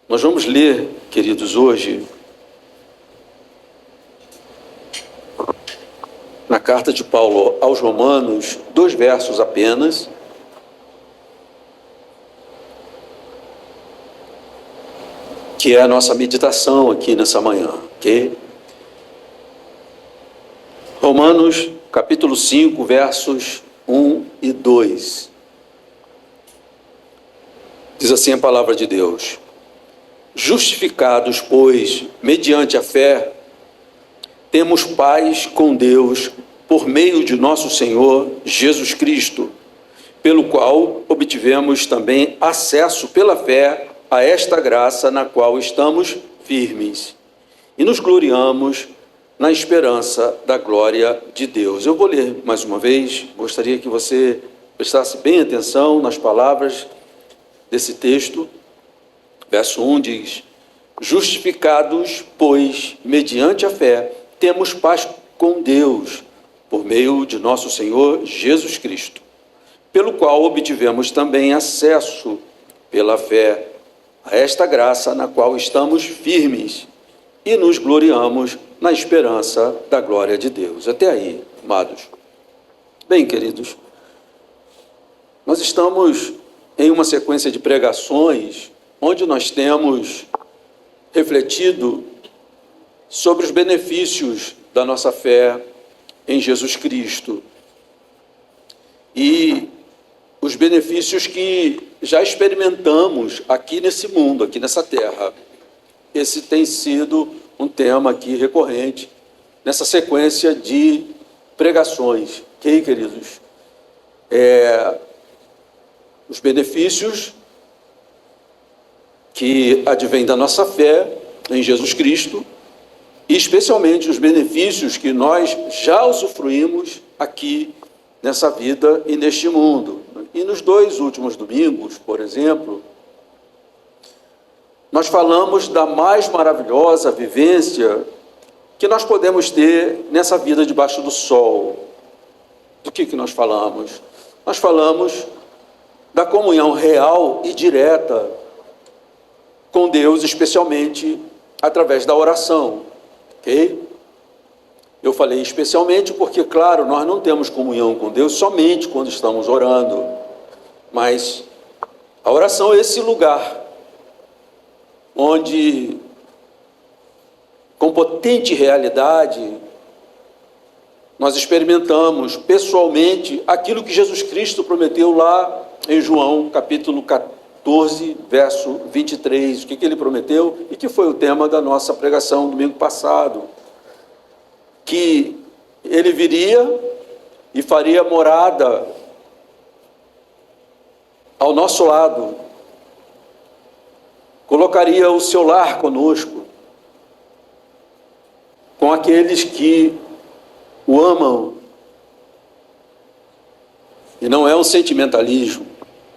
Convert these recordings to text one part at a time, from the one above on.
Nós vamos ler, queridos, hoje, na carta de Paulo aos Romanos, 2 versos apenas, que é a nossa meditação aqui nessa manhã, ok? Romanos, capítulo 5, versos 1 e 2. Diz assim a palavra de Deus: justificados, pois, mediante a fé, temos paz com Deus por meio de nosso Senhor Jesus Cristo, pelo qual obtivemos também acesso pela fé a esta graça na qual estamos firmes e nos gloriamos na esperança da glória de Deus. Eu vou ler mais uma vez, gostaria que você prestasse bem atenção nas palavras desse texto. Verso 1 diz: justificados, pois, mediante a fé, temos paz com Deus, por meio de nosso Senhor Jesus Cristo, pelo qual obtivemos também acesso pela fé a esta graça na qual estamos firmes e nos gloriamos na esperança da glória de Deus. Até aí, amados. Bem, queridos, nós estamos em uma sequência de pregações onde nós temos refletido sobre os benefícios da nossa fé em Jesus Cristo e os benefícios que já experimentamos aqui nesse mundo, aqui nessa terra. Esse tem sido um tema aqui recorrente nessa sequência de pregações, ok, queridos? Os benefícios que advêm da nossa fé em Jesus Cristo, e especialmente os benefícios que nós já usufruímos aqui nessa vida e neste mundo. E nos 2 últimos domingos, por exemplo, nós falamos da mais maravilhosa vivência que nós podemos ter nessa vida debaixo do sol. Do que nós falamos? Nós falamos da comunhão real e direta com Deus, especialmente através da oração, ok? Eu falei especialmente porque, claro, nós não temos comunhão com Deus somente quando estamos orando, mas a oração é esse lugar onde, com potente realidade, nós experimentamos pessoalmente aquilo que Jesus Cristo prometeu lá em João, capítulo 14, verso 23. O que ele prometeu e que foi o tema da nossa pregação domingo passado: que ele viria e faria morada ao nosso lado, colocaria o seu lar conosco, com aqueles que o amam. E não é um sentimentalismo.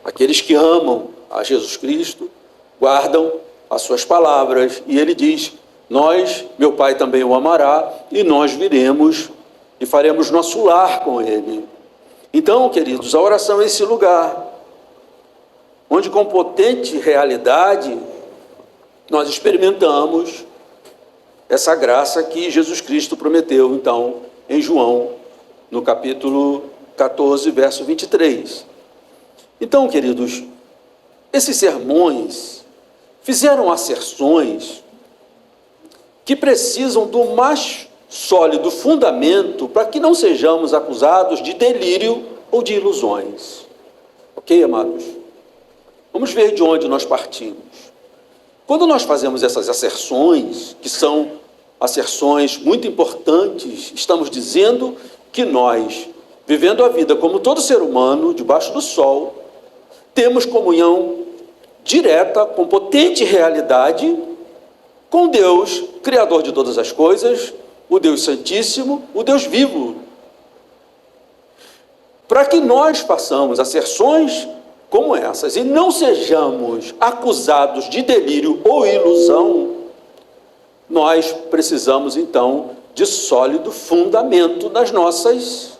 Aqueles que amam a Jesus Cristo guardam as suas palavras, e ele diz: nós, meu Pai também o amará, e nós viremos e faremos nosso lar com ele. Então, queridos, a oração é esse lugar onde, com potente realidade, nós experimentamos essa graça que Jesus Cristo prometeu, então, em João, no capítulo 14, verso 23. Então, queridos, esses sermões fizeram asserções que precisam do mais sólido fundamento para que não sejamos acusados de delírio ou de ilusões. Ok, amados? Vamos ver de onde nós partimos. Quando nós fazemos essas asserções, que são asserções muito importantes, estamos dizendo que nós, vivendo a vida como todo ser humano, debaixo do sol, temos comunhão direta, com potente realidade, com Deus, Criador de todas as coisas, o Deus Santíssimo, o Deus vivo. Para que nós façamos asserções como essas e não sejamos acusados de delírio ou ilusão, nós precisamos então de sólido fundamento nas nossas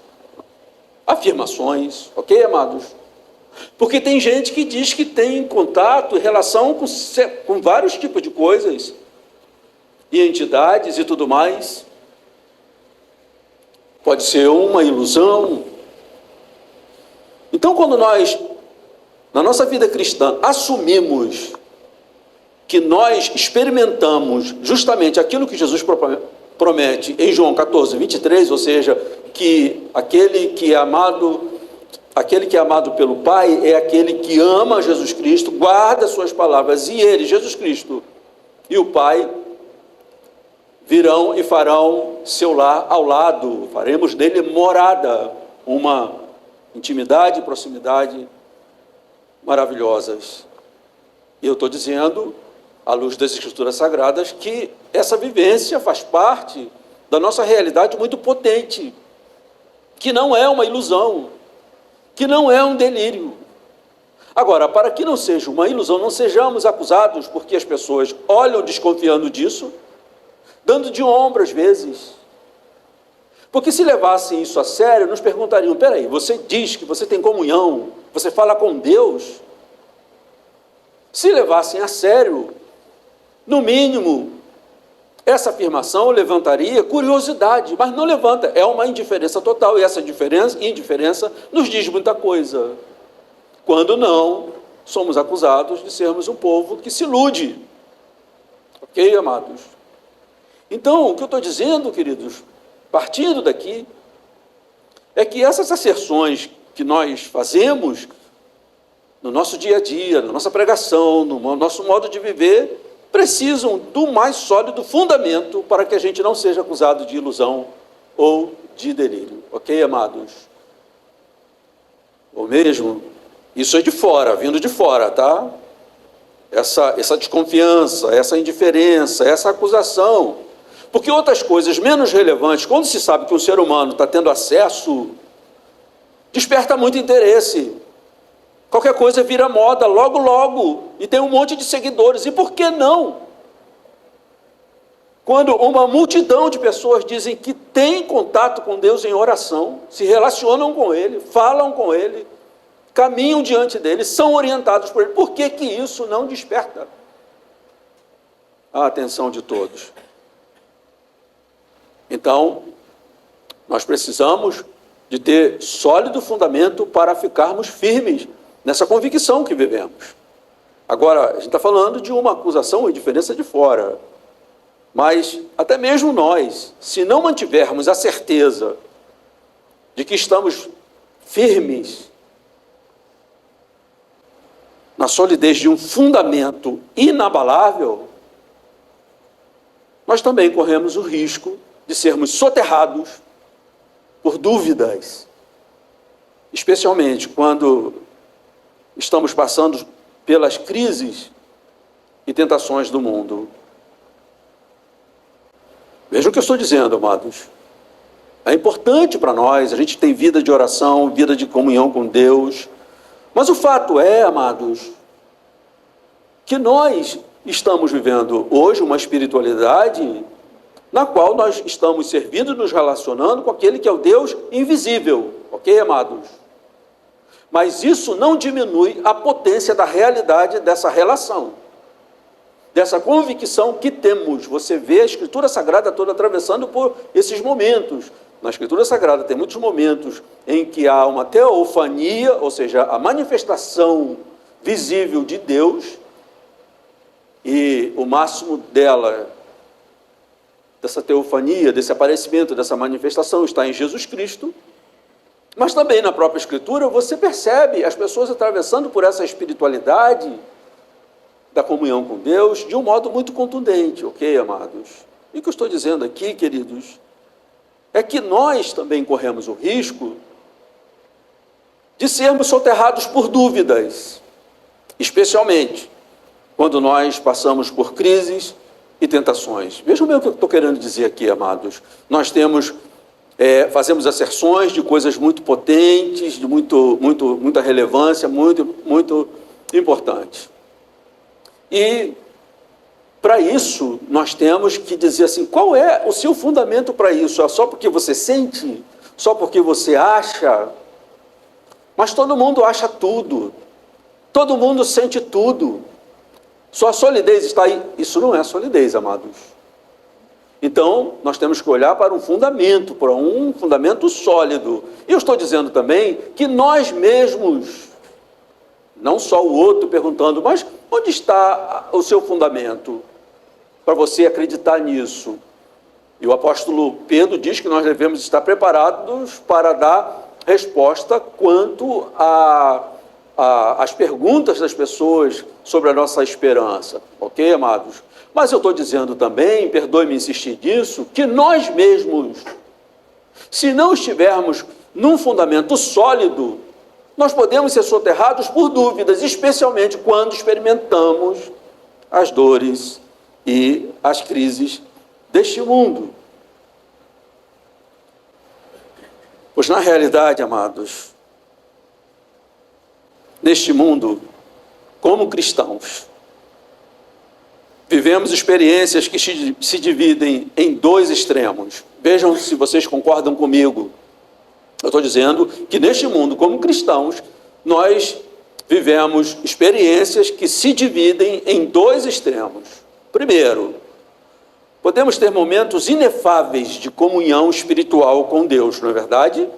afirmações, ok, amados? Porque tem gente que diz que tem contato e relação com vários tipos de coisas, e entidades e tudo mais. Pode ser uma ilusão. Então, quando nós, na nossa vida cristã, assumimos que nós experimentamos justamente aquilo que Jesus promete em João 14, 23, ou seja, que aquele que é amado pelo Pai é aquele que ama Jesus Cristo, guarda suas palavras, e ele, Jesus Cristo, e o Pai virão e farão seu lar ao lado, faremos dele morada, uma intimidade e proximidade maravilhosas. E eu estou dizendo, à luz das Escrituras Sagradas, que essa vivência faz parte da nossa realidade muito potente, que não é uma ilusão, que não é um delírio. Agora, para que não seja uma ilusão, não sejamos acusados, porque as pessoas olham desconfiando disso, dando de ombro às vezes. Porque se levassem isso a sério, nos perguntariam: peraí, você diz que você tem comunhão, você fala com Deus? Se levassem a sério, no mínimo, essa afirmação levantaria curiosidade, mas não levanta, é uma indiferença total, e essa indiferença nos diz muita coisa. Quando não, somos acusados de sermos um povo que se ilude. Ok, amados? Então, o que eu estou dizendo, queridos, partindo daqui, é que essas asserções que nós fazemos no nosso dia a dia, na nossa pregação, no nosso modo de viver, precisam do mais sólido fundamento para que a gente não seja acusado de ilusão ou de delírio. Ok, amados? Ou mesmo, isso é de fora, vindo de fora, tá? Essa desconfiança, essa indiferença, essa acusação. Porque outras coisas menos relevantes, quando se sabe que um ser humano está tendo acesso, desperta muito interesse. Qualquer coisa vira moda logo, logo, e tem um monte de seguidores. E por que não? Quando uma multidão de pessoas dizem que tem contato com Deus em oração, se relacionam com Ele, falam com Ele, caminham diante dele, são orientados por Ele, por que que isso não desperta a atenção de todos? Então, nós precisamos de ter sólido fundamento para ficarmos firmes nessa convicção que vivemos. Agora, a gente está falando de uma acusação e diferença de fora. Mas, até mesmo nós, se não mantivermos a certeza de que estamos firmes na solidez de um fundamento inabalável, nós também corremos o risco de sermos soterrados por dúvidas, especialmente quando estamos passando pelas crises e tentações do mundo. Vejam o que eu estou dizendo, amados. É importante para nós, a gente tem vida de oração, vida de comunhão com Deus, mas o fato é, amados, que nós estamos vivendo hoje uma espiritualidade na qual nós estamos servindo e nos relacionando com aquele que é o Deus invisível, ok, amados? Mas isso não diminui a potência da realidade dessa relação, dessa convicção que temos. Você vê a Escritura Sagrada toda atravessando por esses momentos. Na Escritura Sagrada tem muitos momentos em que há uma teofania, ou seja, a manifestação visível de Deus, e o máximo dela, dessa teofania, desse aparecimento, dessa manifestação, está em Jesus Cristo. Mas também na própria Escritura você percebe as pessoas atravessando por essa espiritualidade da comunhão com Deus de um modo muito contundente, ok, amados? E o que eu estou dizendo aqui, queridos, é que nós também corremos o risco de sermos soterrados por dúvidas, especialmente quando nós passamos por crises e tentações. Vejam bem o que eu estou querendo dizer aqui, amados. Nós fazemos asserções de coisas muito potentes, de muita relevância, muito importantes. E, para isso, nós temos que dizer assim, qual é o seu fundamento para isso? É só porque você sente? Só porque você acha? Mas todo mundo acha tudo, todo mundo sente tudo. Sua solidez está aí. Isso não é solidez, amados. Então, nós temos que olhar para um fundamento sólido. E eu estou dizendo também que nós mesmos, não só o outro perguntando, mas onde está o seu fundamento para você acreditar nisso? E o apóstolo Pedro diz que nós devemos estar preparados para dar resposta quanto às perguntas das pessoas sobre a nossa esperança. Ok, amados? Mas eu estou dizendo também, perdoe-me insistir nisso, que nós mesmos, se não estivermos num fundamento sólido, nós podemos ser soterrados por dúvidas, especialmente quando experimentamos as dores e as crises deste mundo. Pois na realidade, amados, neste mundo, como cristãos, vivemos experiências que se dividem em dois extremos. Vejam se vocês concordam comigo. Eu estou dizendo que neste mundo, como cristãos, nós vivemos experiências que se dividem em dois extremos. Primeiro, podemos ter momentos inefáveis de comunhão espiritual com Deus, não é verdade?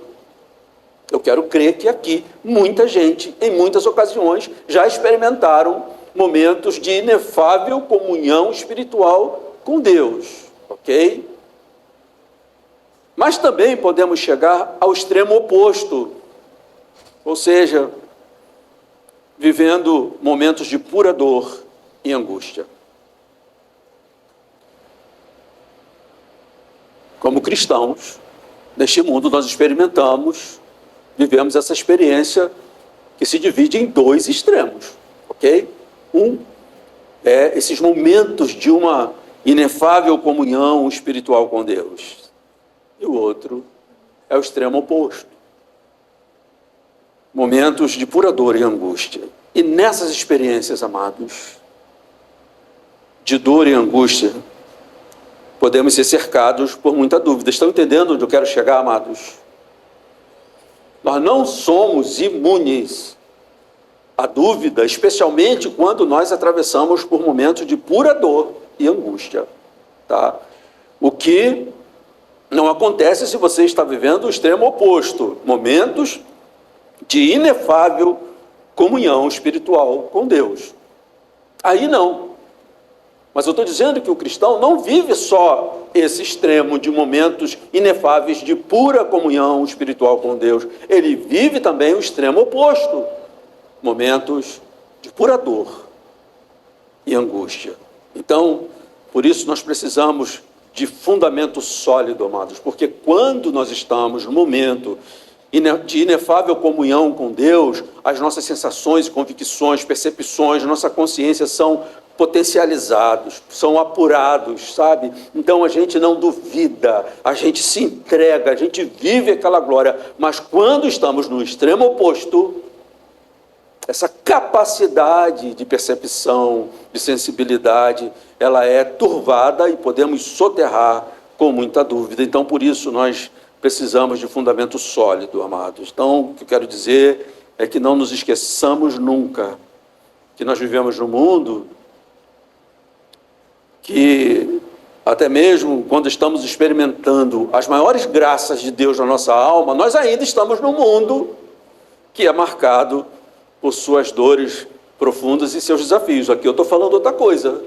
Eu quero crer que aqui muita gente, em muitas ocasiões, já experimentaram momentos de inefável comunhão espiritual com Deus, ok? Mas também podemos chegar ao extremo oposto, ou seja, vivendo momentos de pura dor e angústia. Como cristãos, neste mundo nós vivemos essa experiência que se divide em dois extremos, ok? Um é esses momentos de uma inefável comunhão espiritual com Deus. E o outro é o extremo oposto. Momentos de pura dor e angústia. E nessas experiências, amados, de dor e angústia, podemos ser cercados por muita dúvida. Estão entendendo onde eu quero chegar, amados? Nós não somos imunes à dúvida, especialmente quando nós atravessamos por momentos de pura dor e angústia, tá? O que não acontece se você está vivendo o extremo oposto, momentos de inefável comunhão espiritual com Deus. Aí não. Mas eu estou dizendo que o cristão não vive só esse extremo de momentos inefáveis de pura comunhão espiritual com Deus. Ele vive também o extremo oposto, momentos de pura dor e angústia. Então, por isso nós precisamos de fundamento sólido, amados, porque quando nós estamos no momento de inefável comunhão com Deus, as nossas sensações, convicções, percepções, nossa consciência são potencializados, são apurados, sabe? Então a gente não duvida, a gente se entrega, a gente vive aquela glória, mas quando estamos no extremo oposto, essa capacidade de percepção, de sensibilidade, ela é turvada e podemos soterrar com muita dúvida. Então por isso nós precisamos de fundamento sólido, amados. Então o que eu quero dizer é que não nos esqueçamos nunca que nós vivemos num mundo que até mesmo quando estamos experimentando as maiores graças de Deus na nossa alma, nós ainda estamos num mundo que é marcado por suas dores profundas e seus desafios. Aqui eu estou falando outra coisa.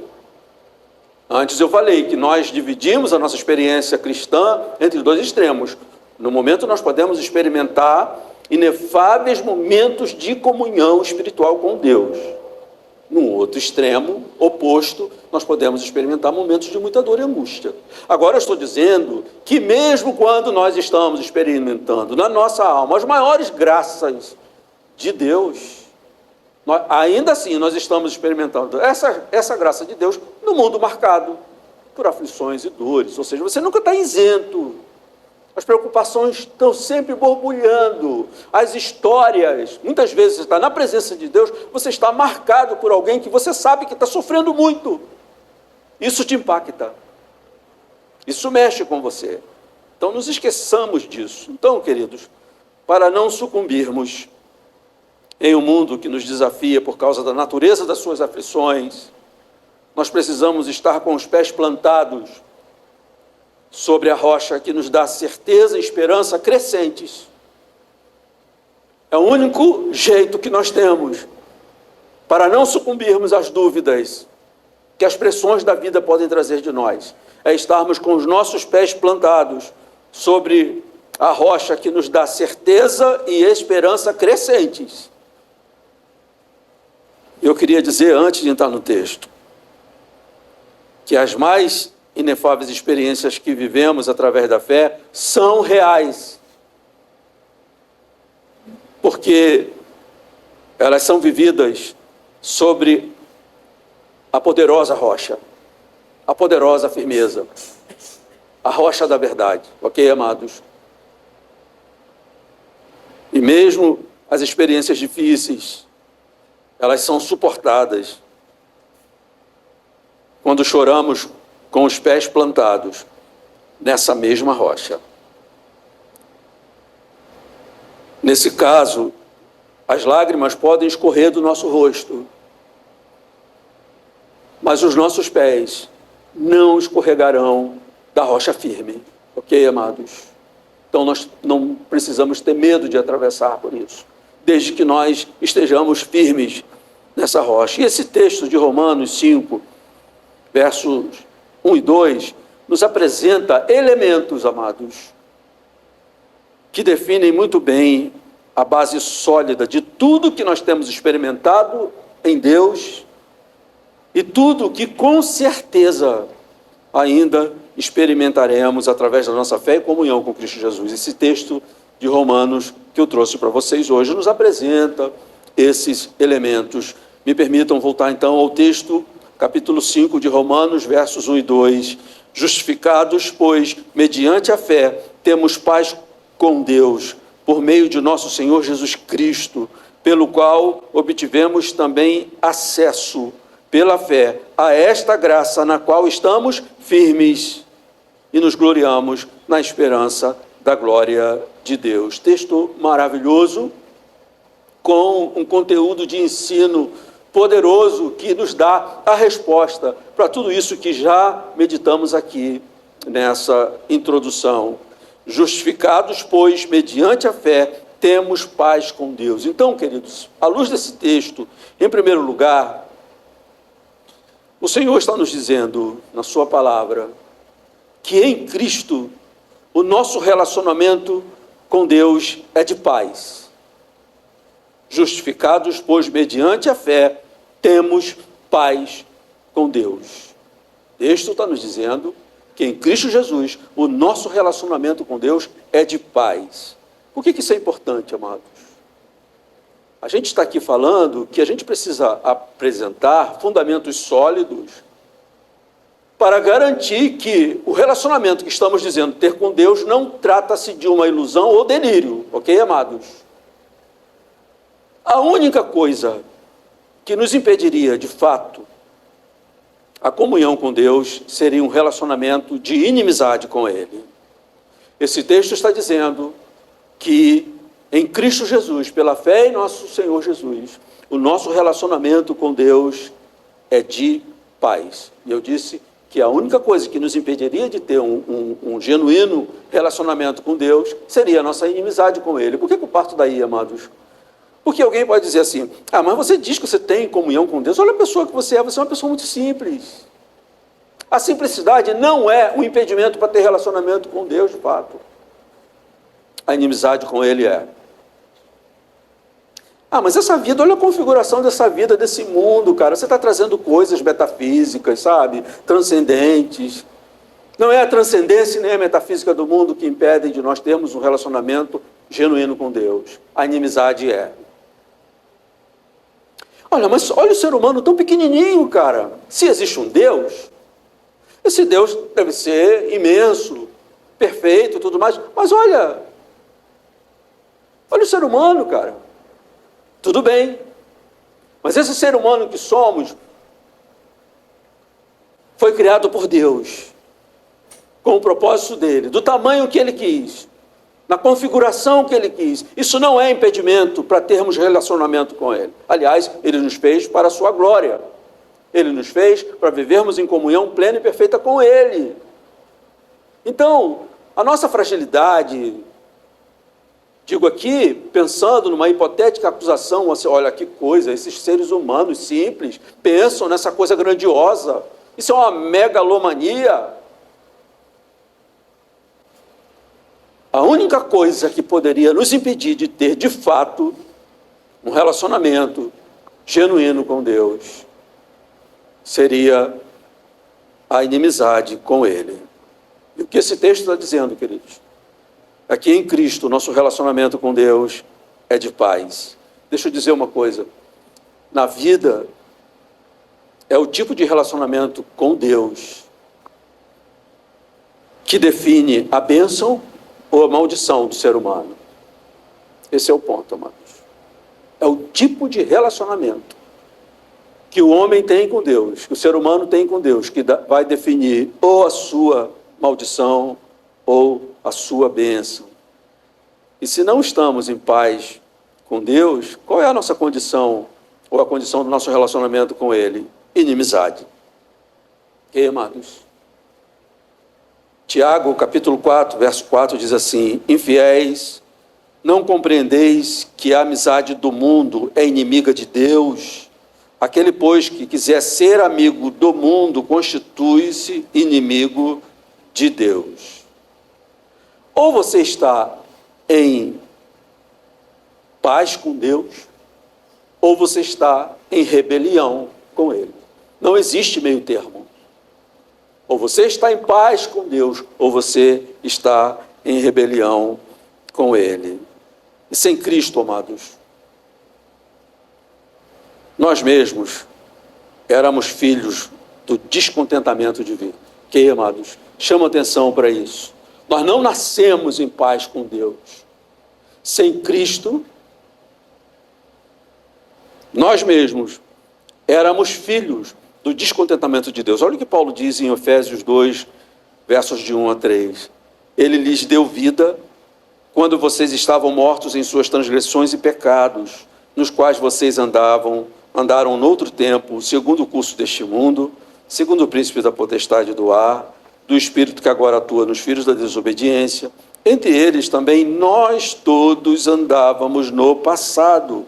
Antes eu falei que nós dividimos a nossa experiência cristã entre dois extremos. No momento nós podemos experimentar inefáveis momentos de comunhão espiritual com Deus. Num outro extremo, oposto, nós podemos experimentar momentos de muita dor e angústia. Agora eu estou dizendo que mesmo quando nós estamos experimentando na nossa alma as maiores graças de Deus, ainda assim nós estamos experimentando essa graça de Deus no mundo marcado por aflições e dores. Ou seja, você nunca está isento. As preocupações estão sempre borbulhando. As histórias, muitas vezes você está na presença de Deus, você está marcado por alguém que você sabe que está sofrendo muito. Isso te impacta. Isso mexe com você. Então, nos esqueçamos disso. Então, queridos, para não sucumbirmos Em um mundo que nos desafia por causa da natureza das suas aflições, nós precisamos estar com os pés plantados sobre a rocha que nos dá certeza e esperança crescentes. É o único jeito que nós temos para não sucumbirmos às dúvidas que as pressões da vida podem trazer de nós. É estarmos com os nossos pés plantados sobre a rocha que nos dá certeza e esperança crescentes. Eu queria dizer, antes de entrar no texto, que as mais inefáveis experiências que vivemos através da fé são reais, porque elas são vividas sobre a poderosa rocha, a poderosa firmeza, a rocha da verdade, ok, amados? E mesmo as experiências difíceis, elas são suportadas quando choramos com os pés plantados nessa mesma rocha. Nesse caso, as lágrimas podem escorrer do nosso rosto, mas os nossos pés não escorregarão da rocha firme, ok, amados? Então nós não precisamos ter medo de atravessar por isso, desde que nós estejamos firmes nessa rocha. E esse texto de Romanos 5, versos 1 e 2, nos apresenta elementos, amados, que definem muito bem a base sólida de tudo que nós temos experimentado em Deus e tudo que com certeza ainda experimentaremos através da nossa fé e comunhão com Cristo Jesus. Esse texto de Romanos que eu trouxe para vocês hoje nos apresenta esses elementos. Me permitam voltar então ao texto, capítulo 5 de Romanos, versos 1 e 2. Justificados, pois, mediante a fé, temos paz com Deus, por meio de nosso Senhor Jesus Cristo, pelo qual obtivemos também acesso, pela fé, a esta graça na qual estamos firmes e nos gloriamos na esperança da glória de Deus. Texto maravilhoso, com um conteúdo de ensino poderoso que nos dá a resposta para tudo isso que já meditamos aqui nessa introdução. Justificados, pois, mediante a fé, temos paz com Deus. Então, queridos, à luz desse texto, em primeiro lugar, o Senhor está nos dizendo, na sua palavra, que em Cristo o nosso relacionamento com Deus é de paz. Justificados, pois, mediante a fé, temos paz com Deus. O texto está nos dizendo que em Cristo Jesus o nosso relacionamento com Deus é de paz. Por que isso é importante, amados? A gente está aqui falando que a gente precisa apresentar fundamentos sólidos para garantir que o relacionamento que estamos dizendo ter com Deus não trata-se de uma ilusão ou delírio, ok, amados? A única coisa que nos impediria, de fato, a comunhão com Deus seria um relacionamento de inimizade com Ele. Esse texto está dizendo que em Cristo Jesus, pela fé em nosso Senhor Jesus, o nosso relacionamento com Deus é de paz. E eu disse que a única coisa que nos impediria de ter um genuíno relacionamento com Deus seria a nossa inimizade com Ele. Por que eu parto daí, amados? Porque alguém pode dizer assim, mas você diz que você tem comunhão com Deus, olha a pessoa que você é uma pessoa muito simples. A simplicidade não é um impedimento para ter relacionamento com Deus, de fato. A inimizade com Ele é. Mas essa vida, olha a configuração dessa vida, desse mundo, cara. Você está trazendo coisas metafísicas, sabe? Transcendentes. Não é a transcendência nem a metafísica do mundo que impedem de nós termos um relacionamento genuíno com Deus. A inimizade é. Mas olha o ser humano tão pequenininho, cara. Se existe um Deus, esse Deus deve ser imenso, perfeito e tudo mais. Mas olha o ser humano, cara. Tudo bem. Mas esse ser humano que somos foi criado por Deus, com o propósito dele, do tamanho que Ele quis. na configuração que Ele quis. Isso não é impedimento para termos relacionamento com Ele. Aliás, Ele nos fez para a sua glória. Ele nos fez para vivermos em comunhão plena e perfeita com Ele. Então, a nossa fragilidade, digo aqui, pensando numa hipotética acusação, assim, olha que coisa, esses seres humanos simples pensam nessa coisa grandiosa. Isso é uma megalomania. A única coisa que poderia nos impedir de ter, de fato, um relacionamento genuíno com Deus seria a inimizade com Ele. E o que esse texto está dizendo, queridos? É que em Cristo, nosso relacionamento com Deus é de paz. Deixa eu dizer uma coisa. Na vida, é o tipo de relacionamento com Deus que define a bênção ou a maldição do ser humano. Esse é o ponto, amados. É o tipo de relacionamento que o homem tem com Deus, que o ser humano tem com Deus, que vai definir ou a sua maldição ou a sua bênção. E se não estamos em paz com Deus, qual é a nossa condição, ou a condição do nosso relacionamento com Ele? Inimizade. Ok, amados? Tiago, capítulo 4, verso 4, diz assim: infiéis, não compreendeis que a amizade do mundo é inimiga de Deus? Aquele, pois, que quiser ser amigo do mundo, constitui-se inimigo de Deus. Ou você está em paz com Deus, ou você está em rebelião com Ele. Não existe meio termo. Ou você está em paz com Deus, ou você está em rebelião com Ele. E sem Cristo, amados, nós mesmos éramos filhos do descontentamento divino. Ok, amados? Chama atenção para isso. Nós não nascemos em paz com Deus. Sem Cristo, nós mesmos éramos filhos do descontentamento de Deus. Olha o que Paulo diz em Efésios 2, versos de 1 a 3. Ele lhes deu vida quando vocês estavam mortos em suas transgressões e pecados, nos quais vocês andaram noutro tempo, segundo o curso deste mundo, segundo o príncipe da potestade do ar, do espírito que agora atua nos filhos da desobediência. Entre eles também nós todos andávamos no passado,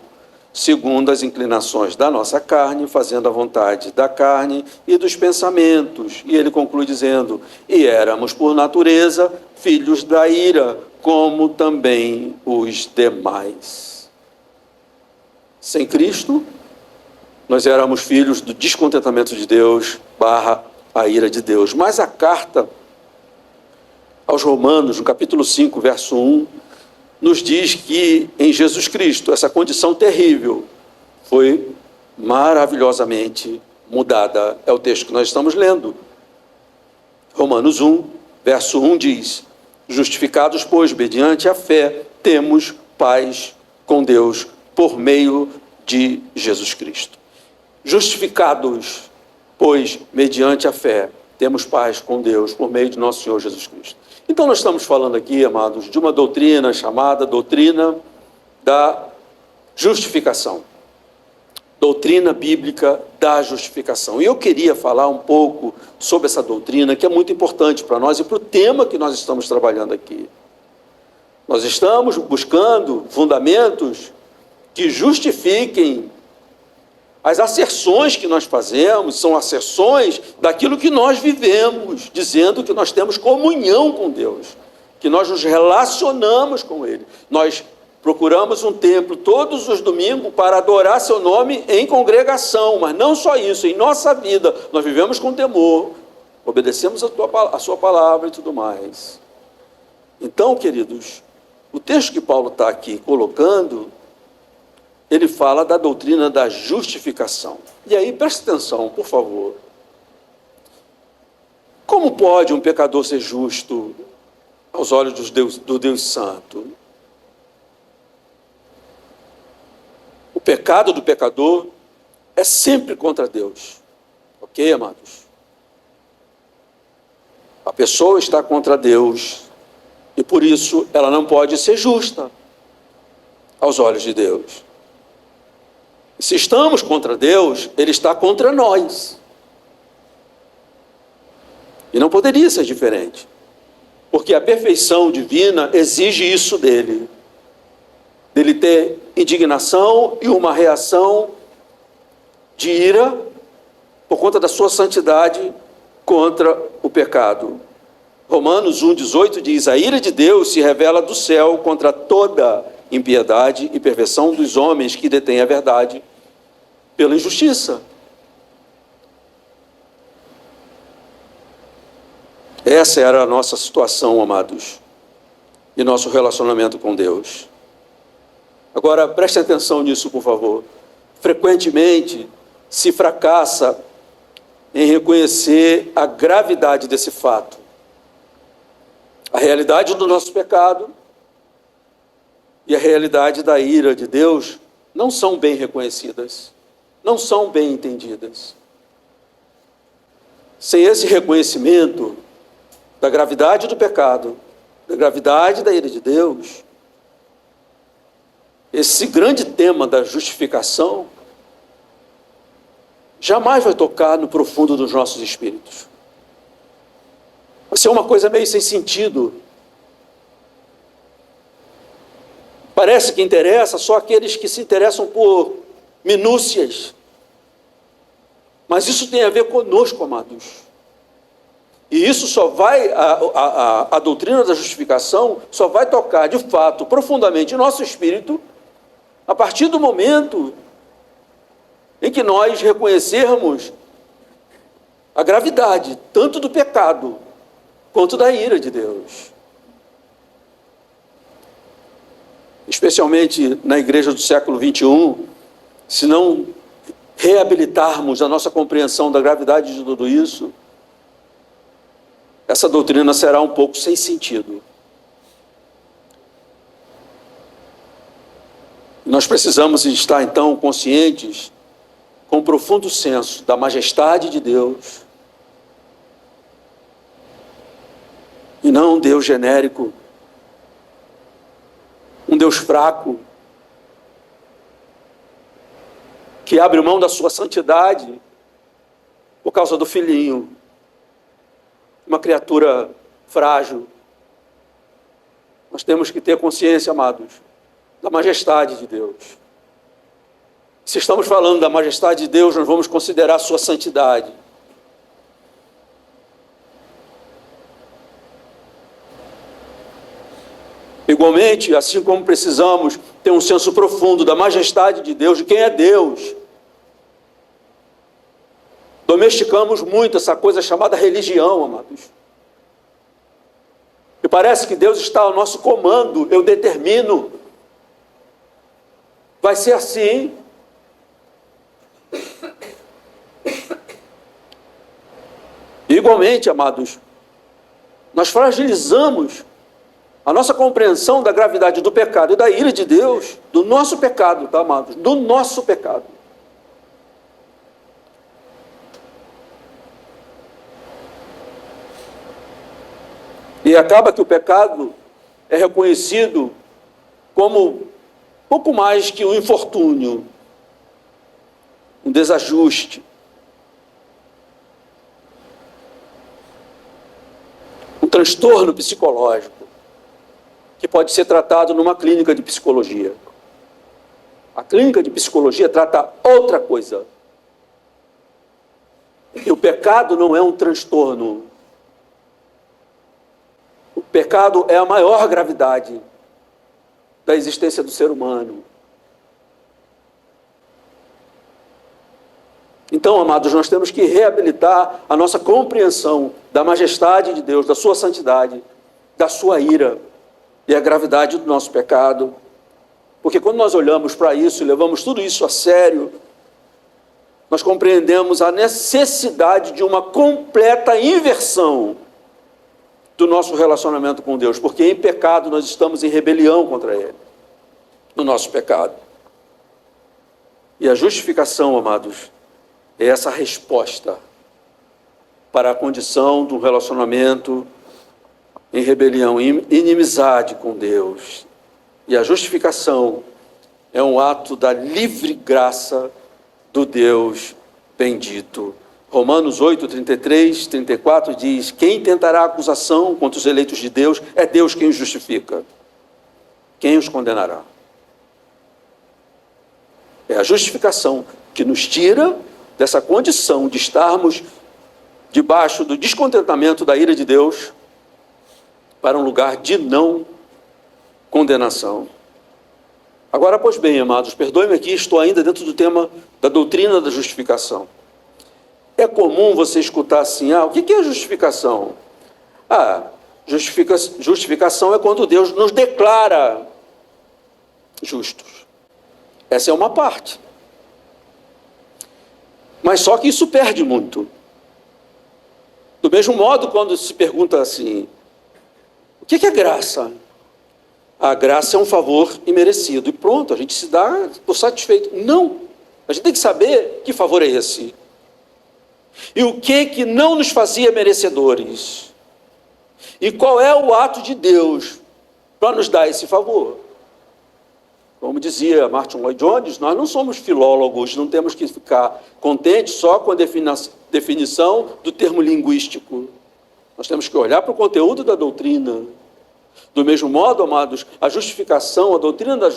segundo as inclinações da nossa carne, fazendo a vontade da carne e dos pensamentos. E ele conclui dizendo: e éramos por natureza filhos da ira, como também os demais. Sem Cristo, nós éramos filhos do descontentamento de Deus / a ira de Deus. Mas a carta aos Romanos, no capítulo 5, verso 1, nos diz que em Jesus Cristo essa condição terrível foi maravilhosamente mudada. É o texto que nós estamos lendo. Romanos 1, verso 1 diz: justificados, pois, mediante a fé, temos paz com Deus por meio de Jesus Cristo. Justificados, pois, mediante a fé, temos paz com Deus por meio de nosso Senhor Jesus Cristo. Então nós estamos falando aqui, amados, de uma doutrina chamada doutrina da justificação. Doutrina bíblica da justificação. E eu queria falar um pouco sobre essa doutrina, que é muito importante para nós e para o tema que nós estamos trabalhando aqui. Nós estamos buscando fundamentos que justifiquem as asserções que nós fazemos, são asserções daquilo que nós vivemos, dizendo que nós temos comunhão com Deus, que nós nos relacionamos com Ele. Nós procuramos um templo todos os domingos para adorar seu nome em congregação, mas não só isso, em nossa vida nós vivemos com temor, obedecemos a sua palavra e tudo mais. Então, queridos, o texto que Paulo está aqui colocando, ele fala da doutrina da justificação. E aí, preste atenção, por favor. Como pode um pecador ser justo aos olhos do Deus Santo? O pecado do pecador é sempre contra Deus. Ok, amados? A pessoa está contra Deus E por isso ela não pode ser justa aos olhos de Deus. Se estamos contra Deus, Ele está contra nós. E não poderia ser diferente, porque a perfeição divina exige isso dele ter indignação e uma reação de ira por conta da sua santidade contra o pecado. Romanos 1,18 diz: a ira de Deus se revela do céu contra toda impiedade e perversão dos homens que detêm a verdade pela injustiça. Essa era a nossa situação, amados, e nosso relacionamento com Deus. Agora, preste atenção nisso, por favor. Frequentemente se fracassa em reconhecer a gravidade desse fato. A realidade do nosso pecado e a realidade da ira de Deus não são bem reconhecidas, não são bem entendidas. Sem esse reconhecimento da gravidade do pecado, da gravidade da ira de Deus, esse grande tema da justificação jamais vai tocar no profundo dos nossos espíritos. Vai ser uma coisa meio sem sentido. Parece que interessa só aqueles que se interessam por minúcias. Mas isso tem a ver conosco, amados. E isso só vai, a doutrina da justificação só vai tocar de fato, profundamente, em nosso espírito, a partir do momento em que nós reconhecermos a gravidade, tanto do pecado, quanto da ira de Deus. Especialmente na igreja do século 21, se não reabilitarmos a nossa compreensão da gravidade de tudo isso, essa doutrina será um pouco sem sentido. Nós precisamos estar, então, conscientes, com um profundo senso da majestade de Deus, e não um Deus genérico, um Deus fraco, que abre mão da sua santidade por causa do filhinho, uma criatura frágil. Nós temos que ter consciência, amados, da majestade de Deus. Se estamos falando da majestade de Deus, nós vamos considerar a sua santidade. Igualmente, assim como precisamos ter um senso profundo da majestade de Deus, de quem é Deus, domesticamos muito essa coisa chamada religião, amados. E parece que Deus está ao nosso comando, eu determino. Vai ser assim. Igualmente, amados, nós fragilizamos a nossa compreensão da gravidade do pecado e da ira de Deus, do nosso pecado, tá, amados? Do nosso pecado. E acaba que o pecado é reconhecido como pouco mais que um infortúnio, um desajuste, um transtorno psicológico, que pode ser tratado numa clínica de psicologia. A clínica de psicologia trata outra coisa. E o pecado não é um transtorno. O pecado é a maior gravidade da existência do ser humano. Então, amados, nós temos que reabilitar a nossa compreensão da majestade de Deus, da sua santidade, da sua ira e a gravidade do nosso pecado. Porque quando nós olhamos para isso e levamos tudo isso a sério, nós compreendemos a necessidade de uma completa inversão do nosso relacionamento com Deus, porque em pecado nós estamos em rebelião contra Ele, no nosso pecado. E a justificação, amados, é essa resposta para a condição do relacionamento em rebelião, em inimizade com Deus. E a justificação é um ato da livre graça do Deus bendito. Romanos 8, 33, 34 diz: quem tentará acusação contra os eleitos de Deus? É Deus quem os justifica. Quem os condenará? É a justificação que nos tira dessa condição de estarmos debaixo do descontentamento da ira de Deus para um lugar de não condenação. Agora, pois bem, amados, perdoe-me aqui, estou ainda dentro do tema da doutrina da justificação. É comum você escutar assim: o que é justificação? Justificação é quando Deus nos declara justos. Essa é uma parte. Mas só que isso perde muito. Do mesmo modo, quando se pergunta assim: o que é graça? A graça é um favor imerecido. E pronto, a gente se dá por satisfeito. Não. A gente tem que saber que favor é esse. E o que não nos fazia merecedores. E qual é o ato de Deus para nos dar esse favor. Como dizia Martin Lloyd Jones, nós não somos filólogos, não temos que ficar contentes só com a definição do termo linguístico. Nós temos que olhar para o conteúdo da doutrina. Do mesmo modo, amados, a justificação, a doutrina da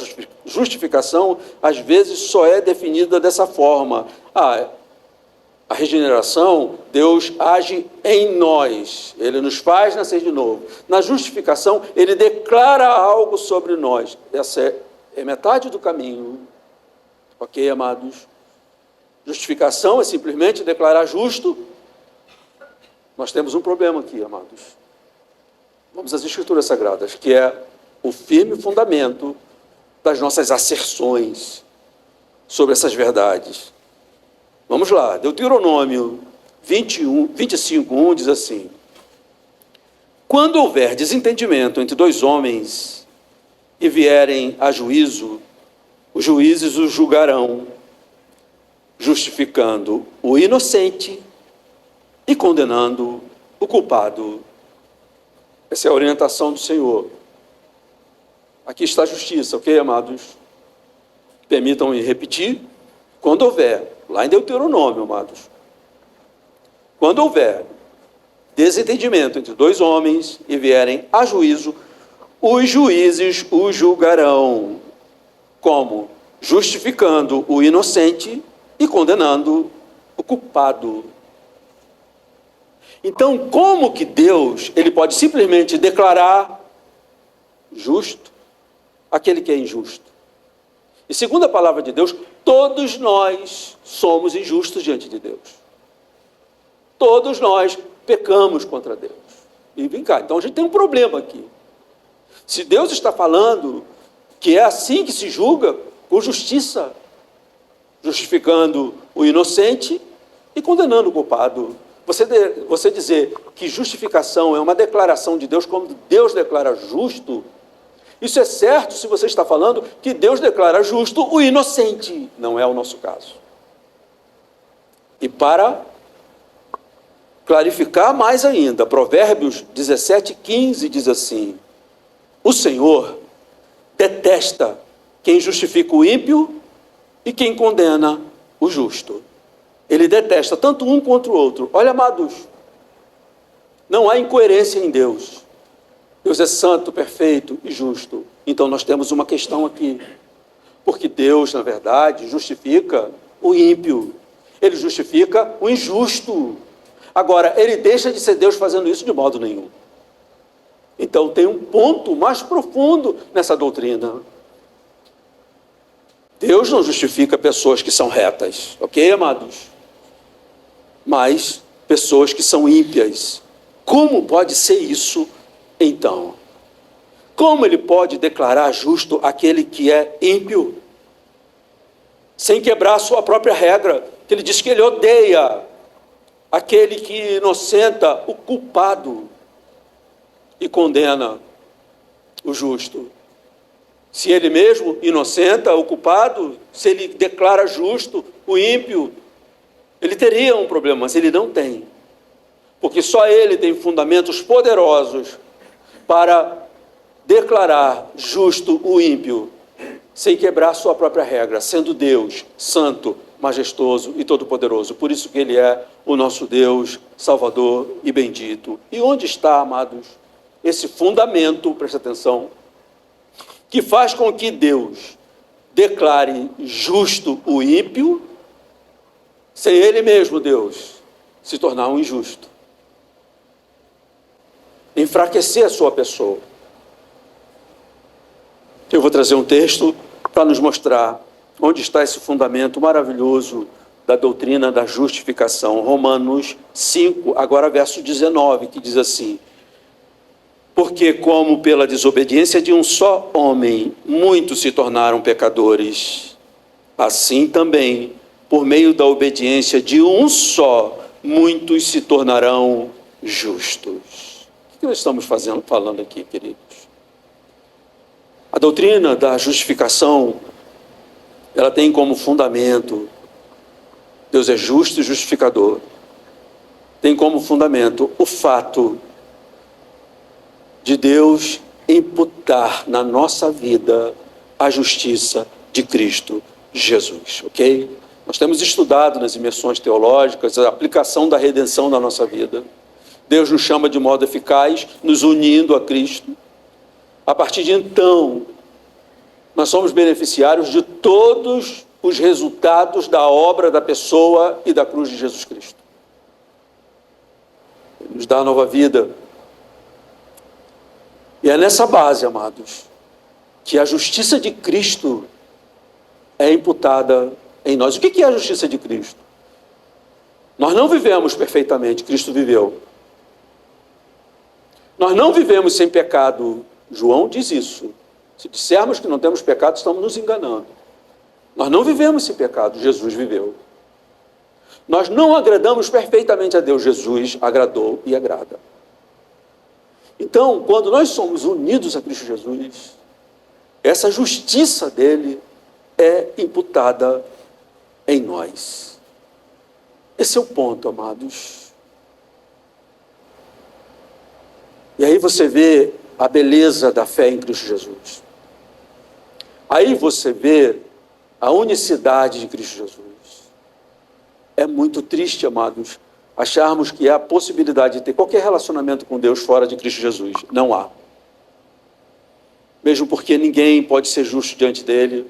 justificação, às vezes só é definida dessa forma. A regeneração, Deus age em nós, Ele nos faz nascer de novo. Na justificação, Ele declara algo sobre nós. Essa é metade do caminho. Ok, amados? Justificação é simplesmente declarar justo. Nós temos um problema aqui, amados. Vamos às Escrituras Sagradas, que é o firme fundamento das nossas asserções sobre essas verdades. Vamos lá, Deuteronômio 25:1 diz assim: quando houver desentendimento entre dois homens e vierem a juízo, os juízes os julgarão, justificando o inocente e condenando o culpado. Essa é a orientação do Senhor. Aqui está a justiça, ok, amados? Permitam-me repetir. Quando houver, lá em Deuteronômio, amados, quando houver desentendimento entre dois homens e vierem a juízo, os juízes os julgarão. Como? Justificando o inocente e condenando o culpado. Então, como que Deus, Ele pode simplesmente declarar justo aquele que é injusto? E segundo a palavra de Deus, todos nós somos injustos diante de Deus. Todos nós pecamos contra Deus. E vem cá, então a gente tem um problema aqui. Se Deus está falando que é assim que se julga, por justiça, justificando o inocente e condenando o culpado. Você dizer que justificação é uma declaração de Deus, como Deus declara justo, isso é certo se você está falando que Deus declara justo o inocente. Não é o nosso caso. E para clarificar mais ainda, Provérbios 17:15 diz assim: o Senhor detesta quem justifica o ímpio e quem condena o justo. Ele detesta tanto um quanto o outro. Olha, amados, não há incoerência em Deus. Deus é santo, perfeito e justo. Então nós temos uma questão aqui. Porque Deus, na verdade, justifica o ímpio. Ele justifica o injusto. Agora, Ele deixa de ser Deus fazendo isso de modo nenhum. Então tem um ponto mais profundo nessa doutrina. Deus não justifica pessoas que são retas. Ok, amados? Mas pessoas que são ímpias. Como pode ser isso, então? Como Ele pode declarar justo aquele que é ímpio? Sem quebrar a sua própria regra, que Ele diz que Ele odeia aquele que inocenta o culpado e condena o justo. Se Ele mesmo inocenta o culpado, se Ele declara justo o ímpio, Ele teria um problema, mas Ele não tem. Porque só Ele tem fundamentos poderosos para declarar justo o ímpio, sem quebrar sua própria regra, sendo Deus santo, majestoso e todo-poderoso. Por isso que Ele é o nosso Deus, Salvador e bendito. E onde está, amados, esse fundamento, presta atenção, que faz com que Deus declare justo o ímpio, sem Ele mesmo, Deus, se tornar um injusto, enfraquecer a sua pessoa? Eu vou trazer um texto para nos mostrar onde está esse fundamento maravilhoso da doutrina da justificação. Romanos 5, agora verso 19, que diz assim: porque como pela desobediência de um só homem muitos se tornaram pecadores, assim também, por meio da obediência de um só, muitos se tornarão justos. O que nós estamos falando aqui, queridos? A doutrina da justificação, ela tem como fundamento, Deus é justo e justificador, tem como fundamento o fato de Deus imputar na nossa vida a justiça de Cristo Jesus, ok? Nós temos estudado nas imersões teológicas a aplicação da redenção na nossa vida. Deus nos chama de modo eficaz, nos unindo a Cristo. A partir de então, nós somos beneficiários de todos os resultados da obra da pessoa e da cruz de Jesus Cristo. Ele nos dá a nova vida. E é nessa base, amados, que a justiça de Cristo é imputada em nós. O que é a justiça de Cristo? Nós não vivemos perfeitamente, Cristo viveu. Nós não vivemos sem pecado. João diz isso. Se dissermos que não temos pecado, estamos nos enganando. Nós não vivemos sem pecado, Jesus viveu. Nós não agradamos perfeitamente a Deus, Jesus agradou e agrada. Então, quando nós somos unidos a Cristo Jesus, essa justiça dele é imputada em nós. Esse é o ponto, amados. E aí você vê a beleza da fé em Cristo Jesus. Aí você vê a unicidade de Cristo Jesus. É muito triste, amados, acharmos que há a possibilidade de ter qualquer relacionamento com Deus fora de Cristo Jesus. Não há. Mesmo porque ninguém pode ser justo diante dele.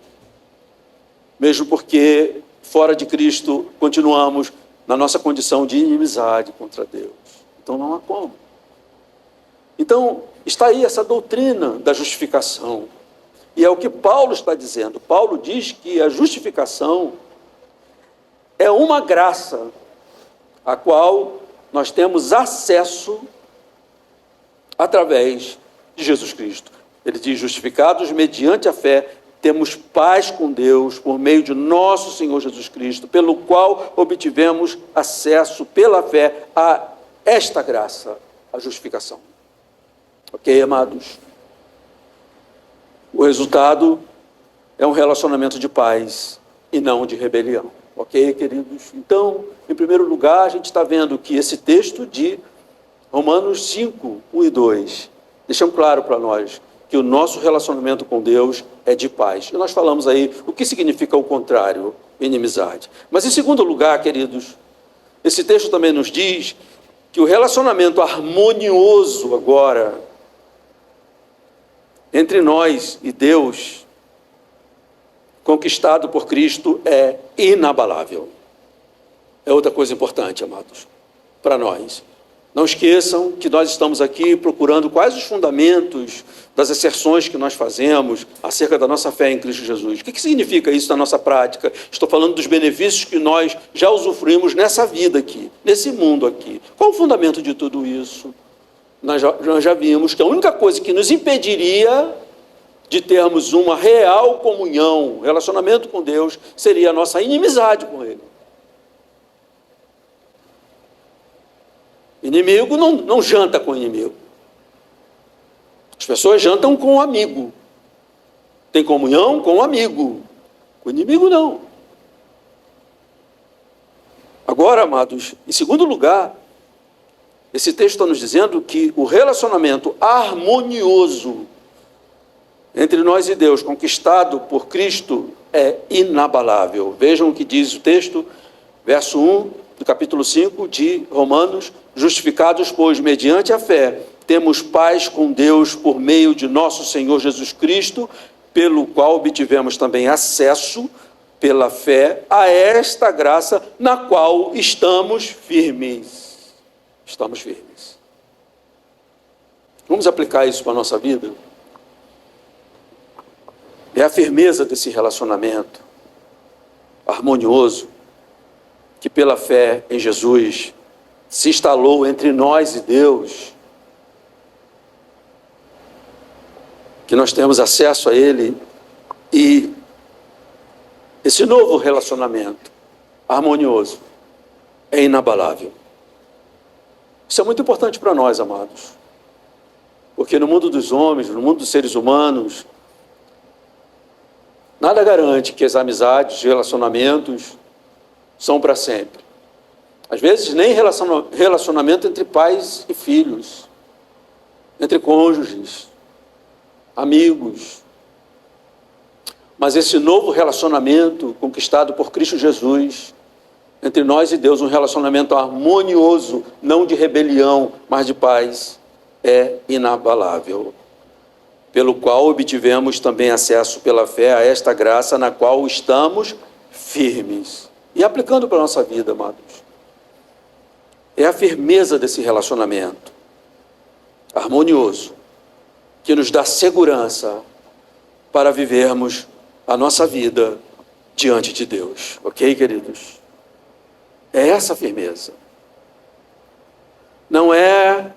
Mesmo porque fora de Cristo continuamos na nossa condição de inimizade contra Deus. Então não há como. Então está aí essa doutrina da justificação. E é o que Paulo está dizendo. Paulo diz que a justificação é uma graça a qual nós temos acesso através de Jesus Cristo. Ele diz: justificados mediante a fé, temos paz com Deus por meio de nosso Senhor Jesus Cristo, pelo qual obtivemos acesso pela fé a esta graça, a justificação. Ok, amados? O resultado é um relacionamento de paz e não de rebelião. Ok, queridos? Então, em primeiro lugar, a gente está vendo que esse texto de Romanos 5, 1 e 2 deixam claro para nós que o nosso relacionamento com Deus é de paz. E nós falamos aí o que significa o contrário, inimizade. Mas em segundo lugar, queridos, esse texto também nos diz que o relacionamento harmonioso agora entre nós e Deus, conquistado por Cristo, é inabalável. É outra coisa importante, amados, para nós. Não esqueçam que nós estamos aqui procurando quais os fundamentos das asserções que nós fazemos acerca da nossa fé em Cristo Jesus. O que significa isso na nossa prática? Estou falando dos benefícios que nós já usufruímos nessa vida aqui, nesse mundo aqui. Qual o fundamento de tudo isso? Nós já vimos que a única coisa que nos impediria de termos uma real comunhão, relacionamento com Deus, seria a nossa inimizade com Ele. Inimigo não janta com inimigo. As pessoas jantam com um amigo. Tem comunhão com um amigo. Com inimigo, não. Agora, amados, em segundo lugar, Esse texto está nos dizendo que o relacionamento harmonioso entre nós e Deus, conquistado por Cristo, é inabalável. Vejam o que diz o texto, verso 1 do capítulo 5 de Romanos: justificados, pois, mediante a fé, temos paz com Deus por meio de nosso Senhor Jesus Cristo, pelo qual obtivemos também acesso, pela fé, a esta graça na qual estamos firmes. Estamos firmes. Vamos aplicar isso para a nossa vida? É a firmeza desse relacionamento harmonioso que pela fé em Jesus se instalou entre nós e Deus, que nós temos acesso a Ele, e esse novo relacionamento harmonioso é inabalável. Isso é muito importante para nós, amados, porque no mundo dos homens, no mundo dos seres humanos, nada garante que as amizades, os relacionamentos são para sempre. Às vezes nem relacionamento entre pais e filhos, entre cônjuges, amigos. Mas esse novo relacionamento conquistado por Cristo Jesus, entre nós e Deus, um relacionamento harmonioso, não de rebelião, mas de paz, é inabalável, pelo qual obtivemos também acesso pela fé a esta graça na qual estamos firmes. E aplicando para a nossa vida, amados, é a firmeza desse relacionamento harmonioso que nos dá segurança para vivermos a nossa vida diante de Deus. Ok, queridos? É essa firmeza. Não é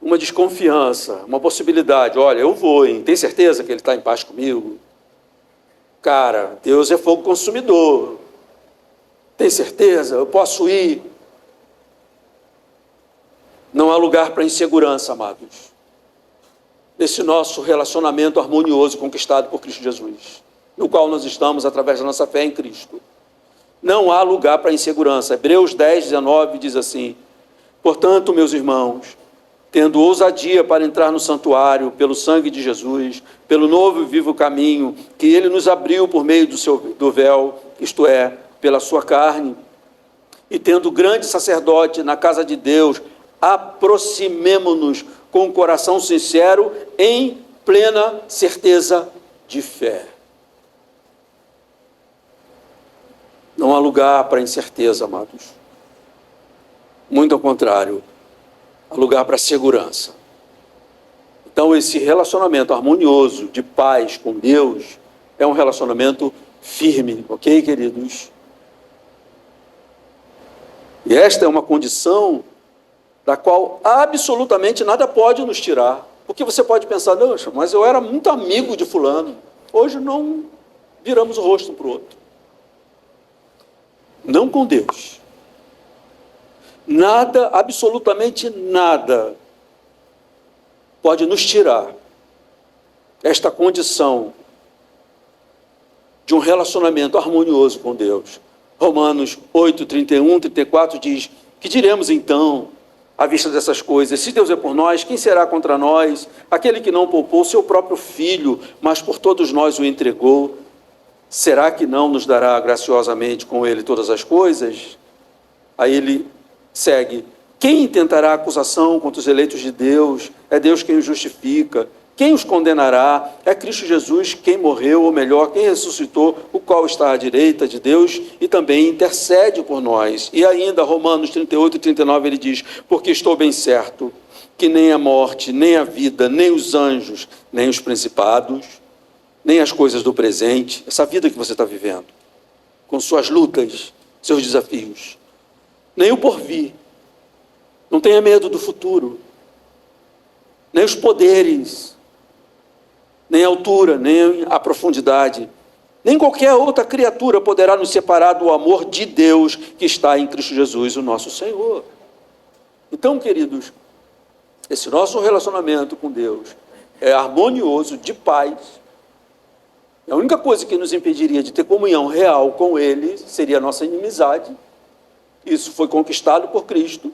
uma desconfiança, uma possibilidade. Olha, eu vou, hein? Tem certeza que Ele está em paz comigo? Cara, Deus é fogo consumidor. Tem certeza? Eu posso ir? Não há lugar para insegurança, amados, nesse nosso relacionamento harmonioso conquistado por Cristo Jesus, no qual nós estamos através da nossa fé em Cristo. Não há lugar para insegurança. Hebreus 10, 19 diz assim: portanto, meus irmãos, tendo ousadia para entrar no santuário pelo sangue de Jesus, pelo novo e vivo caminho que Ele nos abriu por meio do véu, isto é, pela sua carne, e tendo grande sacerdote na casa de Deus, aproximemo-nos com um coração sincero, em plena certeza de fé. Não há lugar para incerteza, amados. Muito ao contrário, há lugar para segurança. Então, esse relacionamento harmonioso de paz com Deus é um relacionamento firme, ok, queridos? E esta é uma condição da qual absolutamente nada pode nos tirar. Porque você pode pensar: não, mas eu era muito amigo de fulano. Hoje não viramos o rosto um para o outro. Não com Deus. Nada, absolutamente nada, pode nos tirar esta condição de um relacionamento harmonioso com Deus. Romanos 8, 31, 34 diz: que diremos então à vista dessas coisas? Se Deus é por nós, quem será contra nós? Aquele que não poupou seu próprio filho, mas por todos nós o entregou, será que não nos dará graciosamente com ele todas as coisas? Aí ele segue: quem intentará acusação contra os eleitos de Deus? É Deus quem os justifica. Quem os condenará? É Cristo Jesus quem morreu, ou melhor, quem ressuscitou, o qual está à direita de Deus e também intercede por nós. E ainda, Romanos 38 e 39, ele diz: porque estou bem certo que nem a morte, nem a vida, nem os anjos, nem os principados, nem as coisas do presente, essa vida que você está vivendo, com suas lutas, seus desafios, nem o porvir, não tenha medo do futuro, nem os poderes, nem a altura, nem a profundidade, nem qualquer outra criatura poderá nos separar do amor de Deus que está em Cristo Jesus, o nosso Senhor. Então, queridos, esse nosso relacionamento com Deus é harmonioso, de paz. A única coisa que nos impediria de ter comunhão real com Ele seria a nossa inimizade. Isso foi conquistado por Cristo.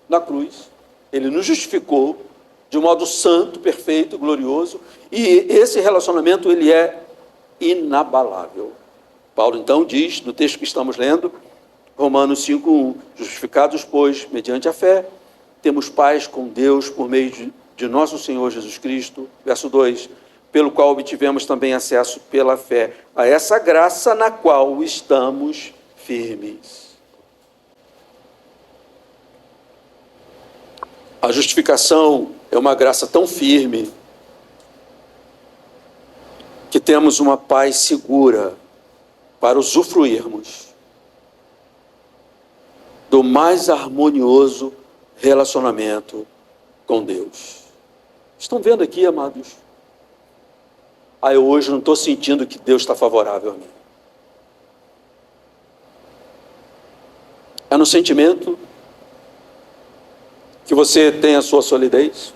na cruz, ele nos justificou de um modo santo, perfeito, glorioso, e esse relacionamento ele é inabalável. Paulo então diz, no texto que estamos lendo, Romanos 5:1, justificados, pois, mediante a fé, temos paz com Deus por meio de nosso Senhor Jesus Cristo. Verso 2, pelo qual obtivemos também acesso pela fé a essa graça na qual estamos firmes. A justificação é uma graça tão firme que temos uma paz segura para usufruirmos do mais harmonioso relacionamento com Deus. Estão vendo aqui, amados? Eu hoje não estou sentindo que Deus está favorável a mim. É no sentimento que você tem a sua solidez.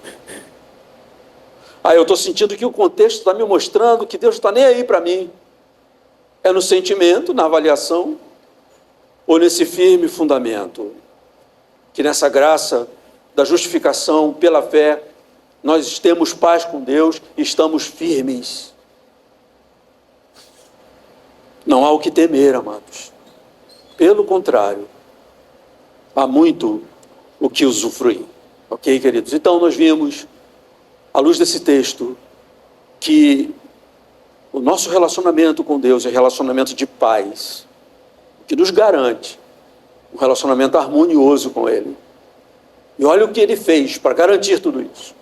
Eu estou sentindo que o contexto está me mostrando que Deus está nem aí para mim. É no sentimento, na avaliação, ou nesse firme fundamento, que nessa graça da justificação pela fé, nós temos paz com Deus e estamos firmes. Não há o que temer, amados. Pelo contrário, há muito o que usufruir. Ok, queridos? Então nós vimos, à luz desse texto, que o nosso relacionamento com Deus é relacionamento de paz, que nos garante um relacionamento harmonioso com Ele. E olha o que Ele fez para garantir tudo isso.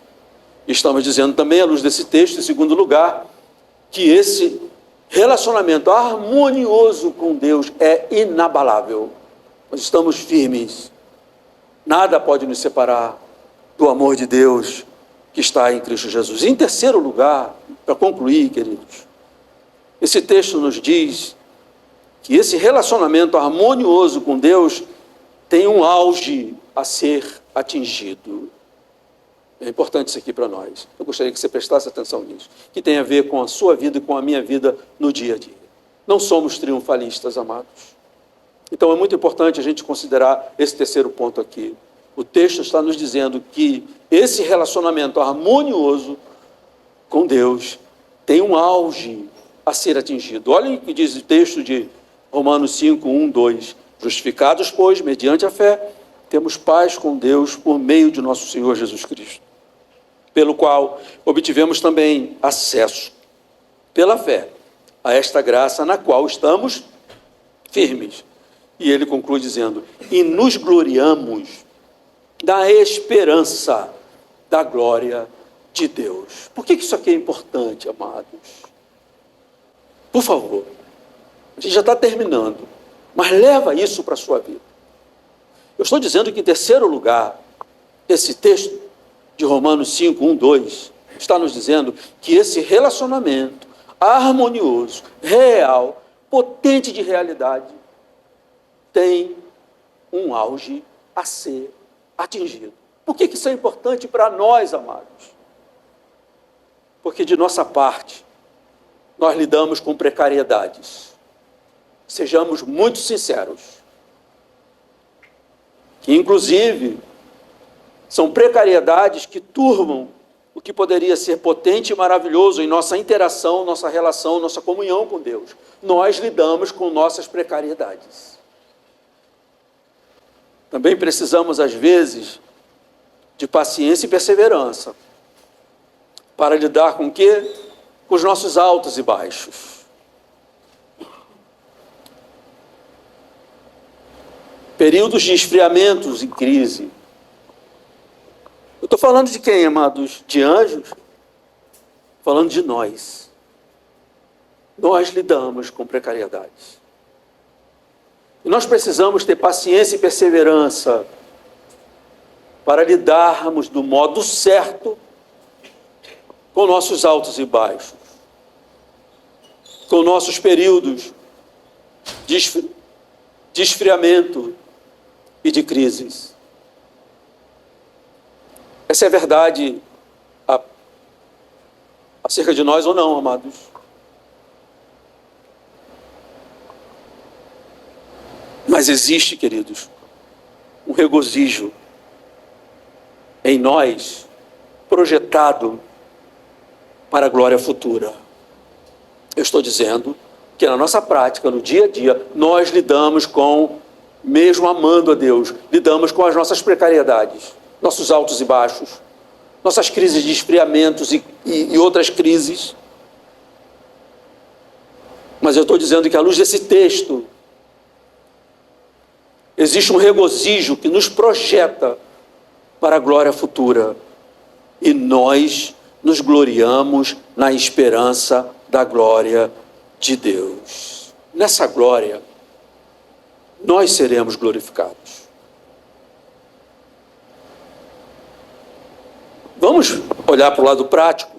Estamos dizendo também, à luz desse texto, em segundo lugar, que esse relacionamento harmonioso com Deus é inabalável. Nós estamos firmes. Nada pode nos separar do amor de Deus que está em Cristo Jesus. Em terceiro lugar, para concluir, queridos, esse texto nos diz que esse relacionamento harmonioso com Deus tem um auge a ser atingido. É importante isso aqui para nós. Eu gostaria que você prestasse atenção nisso, que tem a ver com a sua vida e com a minha vida no dia a dia. Não somos triunfalistas, amados. Então é muito importante a gente considerar esse terceiro ponto aqui. O texto está nos dizendo que esse relacionamento harmonioso com Deus tem um auge a ser atingido. Olhem o que diz o texto de Romanos 5:1-2. Justificados, pois, mediante a fé, temos paz com Deus por meio de nosso Senhor Jesus Cristo, pelo qual obtivemos também acesso, pela fé, a esta graça na qual estamos firmes. E ele conclui dizendo, e nos gloriamos da esperança da glória de Deus. Por que isso aqui é importante, amados? Por favor, a gente já está terminando, mas leva isso para a sua vida. Eu estou dizendo que, em terceiro lugar, esse texto de Romanos 5:1-2 está nos dizendo que esse relacionamento harmonioso, real, potente de realidade, tem um auge a ser atingido. Por que isso é importante para nós, amados? Porque de nossa parte, nós lidamos com precariedades. Sejamos muito sinceros. Que, inclusive, são precariedades que turvam o que poderia ser potente e maravilhoso em nossa interação, nossa relação, nossa comunhão com Deus. Nós lidamos com nossas precariedades. Também precisamos, às vezes, de paciência e perseverança para lidar com o quê? Com os nossos altos e baixos. Períodos de esfriamentos em crise. Eu estou falando de quem, amados? De anjos? Falando de nós. Nós lidamos com precariedades. E nós precisamos ter paciência e perseverança para lidarmos do modo certo com nossos altos e baixos, com nossos períodos de esfriamento e de crises. Essa é a verdade acerca de nós ou não, amados? Mas existe, queridos, um regozijo em nós, projetado para a glória futura. Eu estou dizendo que na nossa prática, no dia a dia, nós lidamos com, mesmo amando a Deus, lidamos com as nossas precariedades, nossos altos e baixos, nossas crises de esfriamentos e outras crises. Mas eu estou dizendo que à luz desse texto, existe um regozijo que nos projeta para a glória futura. E nós nos gloriamos na esperança da glória de Deus. Nessa glória, nós seremos glorificados. Vamos olhar para o lado prático.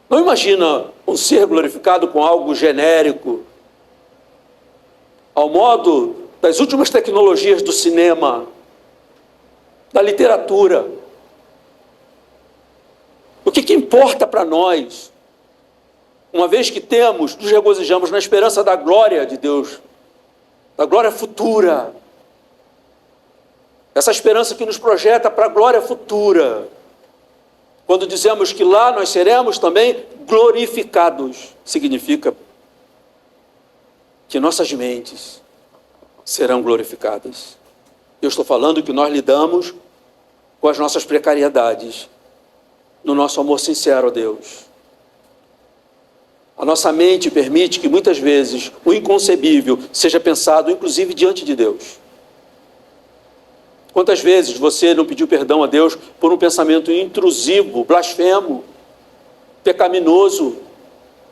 Não imagina um ser glorificado com algo genérico, ao modo das últimas tecnologias do cinema, da literatura. O que importa para nós, uma vez que nos regozijamos na esperança da glória de Deus, da glória futura, essa esperança que nos projeta para a glória futura, quando dizemos que lá nós seremos também glorificados, significa que nossas mentes serão glorificadas. Eu estou falando que nós lidamos com as nossas precariedades, no nosso amor sincero a Deus. A nossa mente permite que muitas vezes o inconcebível seja pensado, inclusive, diante de Deus. Quantas vezes você não pediu perdão a Deus por um pensamento intrusivo, blasfemo, pecaminoso,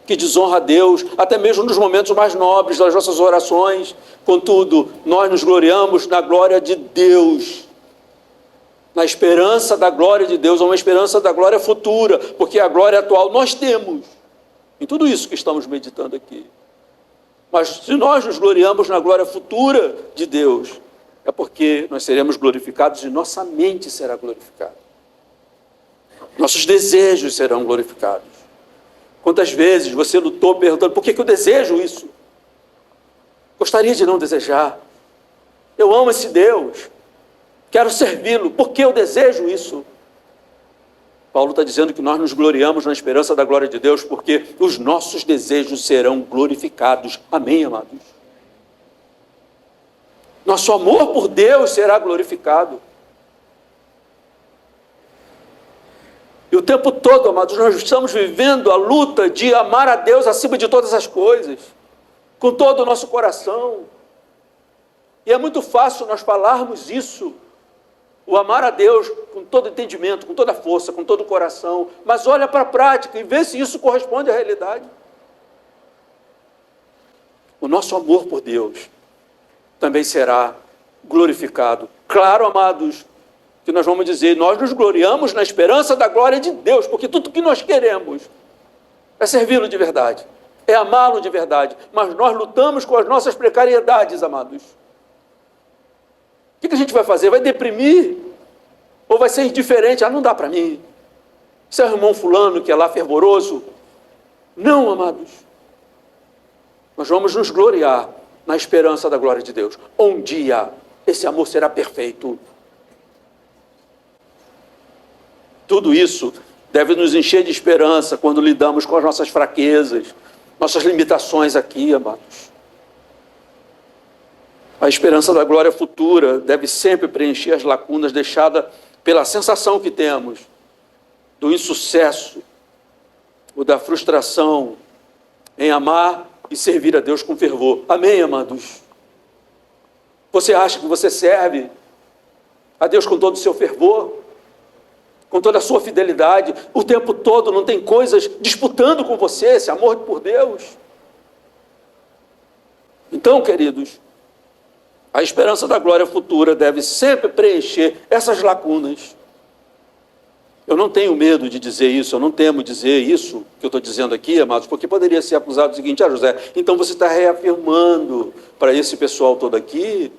que desonra a Deus, até mesmo nos momentos mais nobres das nossas orações? Contudo, nós nos gloriamos na glória de Deus, na esperança da glória de Deus, uma esperança da glória futura, porque a glória atual nós temos, em tudo isso que estamos meditando aqui. Mas se nós nos gloriamos na glória futura de Deus, é porque nós seremos glorificados e nossa mente será glorificada. Nossos desejos serão glorificados. Quantas vezes você lutou perguntando, por que eu desejo isso? Gostaria de não desejar. Eu amo esse Deus. Quero servi-lo. Por que eu desejo isso? Paulo está dizendo que nós nos gloriamos na esperança da glória de Deus, porque os nossos desejos serão glorificados. Amém, amados? Nosso amor por Deus será glorificado. E o tempo todo, amados, nós estamos vivendo a luta de amar a Deus acima de todas as coisas, com todo o nosso coração. E é muito fácil nós falarmos isso, o amar a Deus com todo entendimento, com toda força, com todo o coração, mas olha para a prática e vê se isso corresponde à realidade. O nosso amor por Deus também será glorificado. Claro, amados, que nós vamos dizer, nós nos gloriamos na esperança da glória de Deus, porque tudo que nós queremos é servi-lo de verdade, é amá-lo de verdade, mas nós lutamos com as nossas precariedades, amados. O que a gente vai fazer? Vai deprimir? Ou vai ser indiferente? Não dá para mim. Isso é o irmão fulano que é lá fervoroso. Não, amados. Nós vamos nos gloriar na esperança da glória de Deus. Um dia esse amor será perfeito. Tudo isso deve nos encher de esperança quando lidamos com as nossas fraquezas, nossas limitações aqui, amados. A esperança da glória futura deve sempre preencher as lacunas deixadas pela sensação que temos do insucesso ou da frustração em amar e servir a Deus com fervor. Amém, amados? Você acha que você serve a Deus com todo o seu fervor? Com toda a sua fidelidade? O tempo todo não tem coisas disputando com você esse amor por Deus? Então, queridos, a esperança da glória futura deve sempre preencher essas lacunas. Eu não tenho medo de dizer isso, eu não temo dizer isso que eu estou dizendo aqui, amados, porque poderia ser acusado do seguinte: José, então você está reafirmando para esse pessoal todo aqui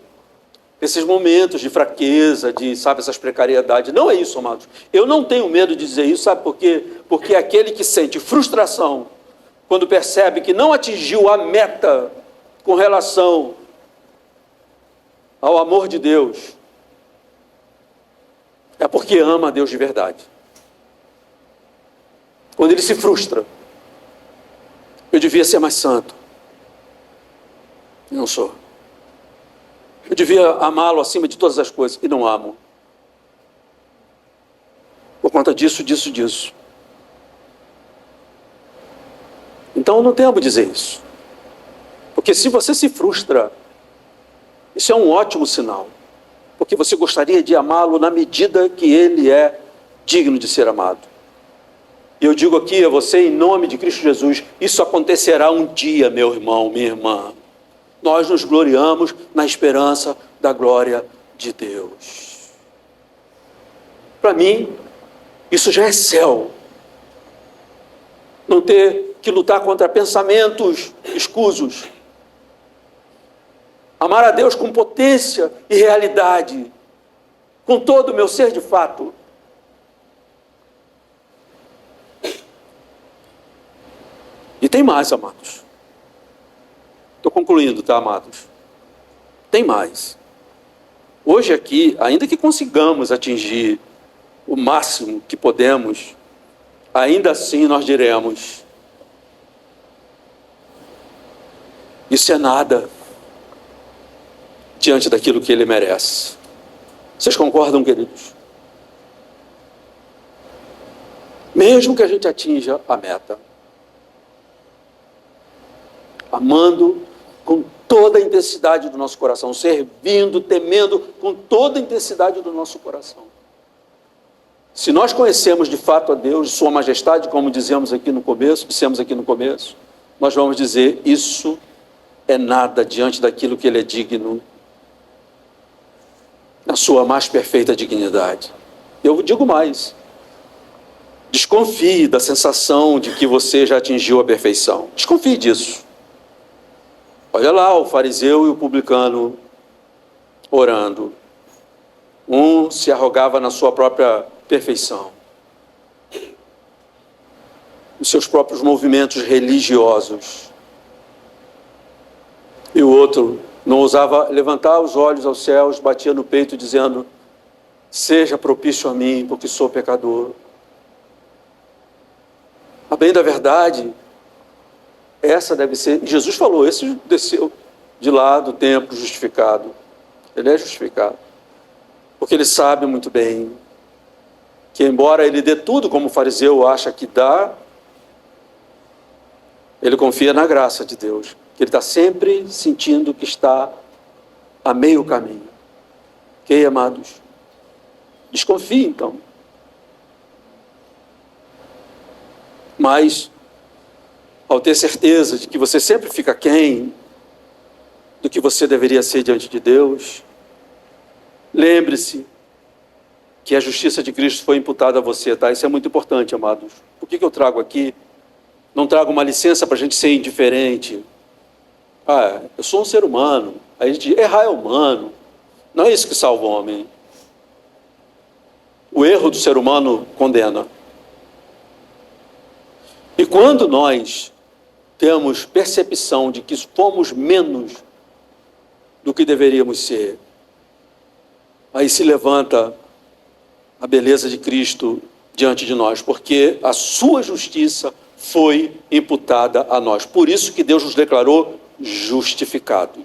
esses momentos de fraqueza, de, sabe, essas precariedades. Não é isso, amados. Eu não tenho medo de dizer isso, sabe por quê? Porque aquele que sente frustração quando percebe que não atingiu a meta com relação ao amor de Deus, é é porque ama a Deus de verdade. Quando ele se frustra, eu devia ser mais santo. Eu não sou. Eu devia amá-lo acima de todas as coisas, e não amo. Por conta disso. Então não temo dizer isso. Porque se você se frustra, isso é um ótimo sinal. Porque você gostaria de amá-lo na medida que ele é digno de ser amado. E eu digo aqui a você, em nome de Cristo Jesus, isso acontecerá um dia, meu irmão, minha irmã. Nós nos gloriamos na esperança da glória de Deus. Para mim, isso já é céu. Não ter que lutar contra pensamentos escusos. Amar a Deus com potência e realidade, com todo o meu ser de fato. E tem mais, amados. Estou concluindo, tá, amados? Tem mais. Hoje aqui, ainda que consigamos atingir o máximo que podemos, ainda assim nós diremos: isso é nada diante daquilo que ele merece. Vocês concordam, queridos? Mesmo que a gente atinja a meta, amando com toda a intensidade do nosso coração, servindo, temendo com toda a intensidade do nosso coração. Se nós conhecemos de fato a Deus, Sua Majestade, como dissemos aqui no começo, nós vamos dizer: isso é nada diante daquilo que Ele é digno, na sua mais perfeita dignidade. Eu digo mais: desconfie da sensação de que você já atingiu a perfeição. Desconfie disso. Olha lá o fariseu e o publicano orando. Um se arrogava na sua própria perfeição, os seus próprios movimentos religiosos. E o outro não ousava levantar os olhos aos céus, batia no peito dizendo: seja propício a mim, porque sou pecador. A bem da verdade, essa deve ser... Jesus falou, esse desceu de lá do templo justificado. Ele é justificado. Porque ele sabe muito bem que, embora ele dê tudo como o fariseu acha que dá, ele confia na graça de Deus. Que ele está sempre sentindo que está a meio caminho. Ok, amados? Desconfie, então. Mas, ao ter certeza de que você sempre fica aquém do que você deveria ser diante de Deus, lembre-se que a justiça de Cristo foi imputada a você, tá? Isso é muito importante, amados. Por que eu trago aqui? Não trago uma licença para a gente ser indiferente. Eu sou um ser humano. Aí a gente diz, errar é humano. Não é isso que salva o homem. O erro do ser humano condena. E quando nós temos percepção de que fomos menos do que deveríamos ser, aí se levanta a beleza de Cristo diante de nós, porque a sua justiça foi imputada a nós. Por isso que Deus nos declarou justificados.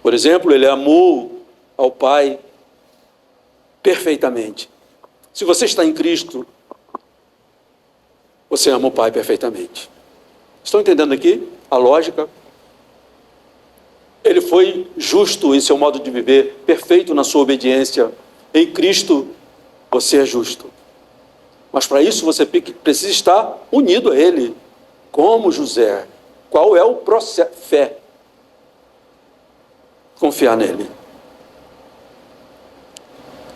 Por exemplo, ele amou ao Pai perfeitamente. Se você está em Cristo, você ama o Pai perfeitamente. Estão entendendo aqui a lógica? Ele foi justo em seu modo de viver, perfeito na sua obediência. Em Cristo, você é justo. Mas para isso você precisa estar unido a Ele, como José. Qual é o processo? Fé. Confiar nele.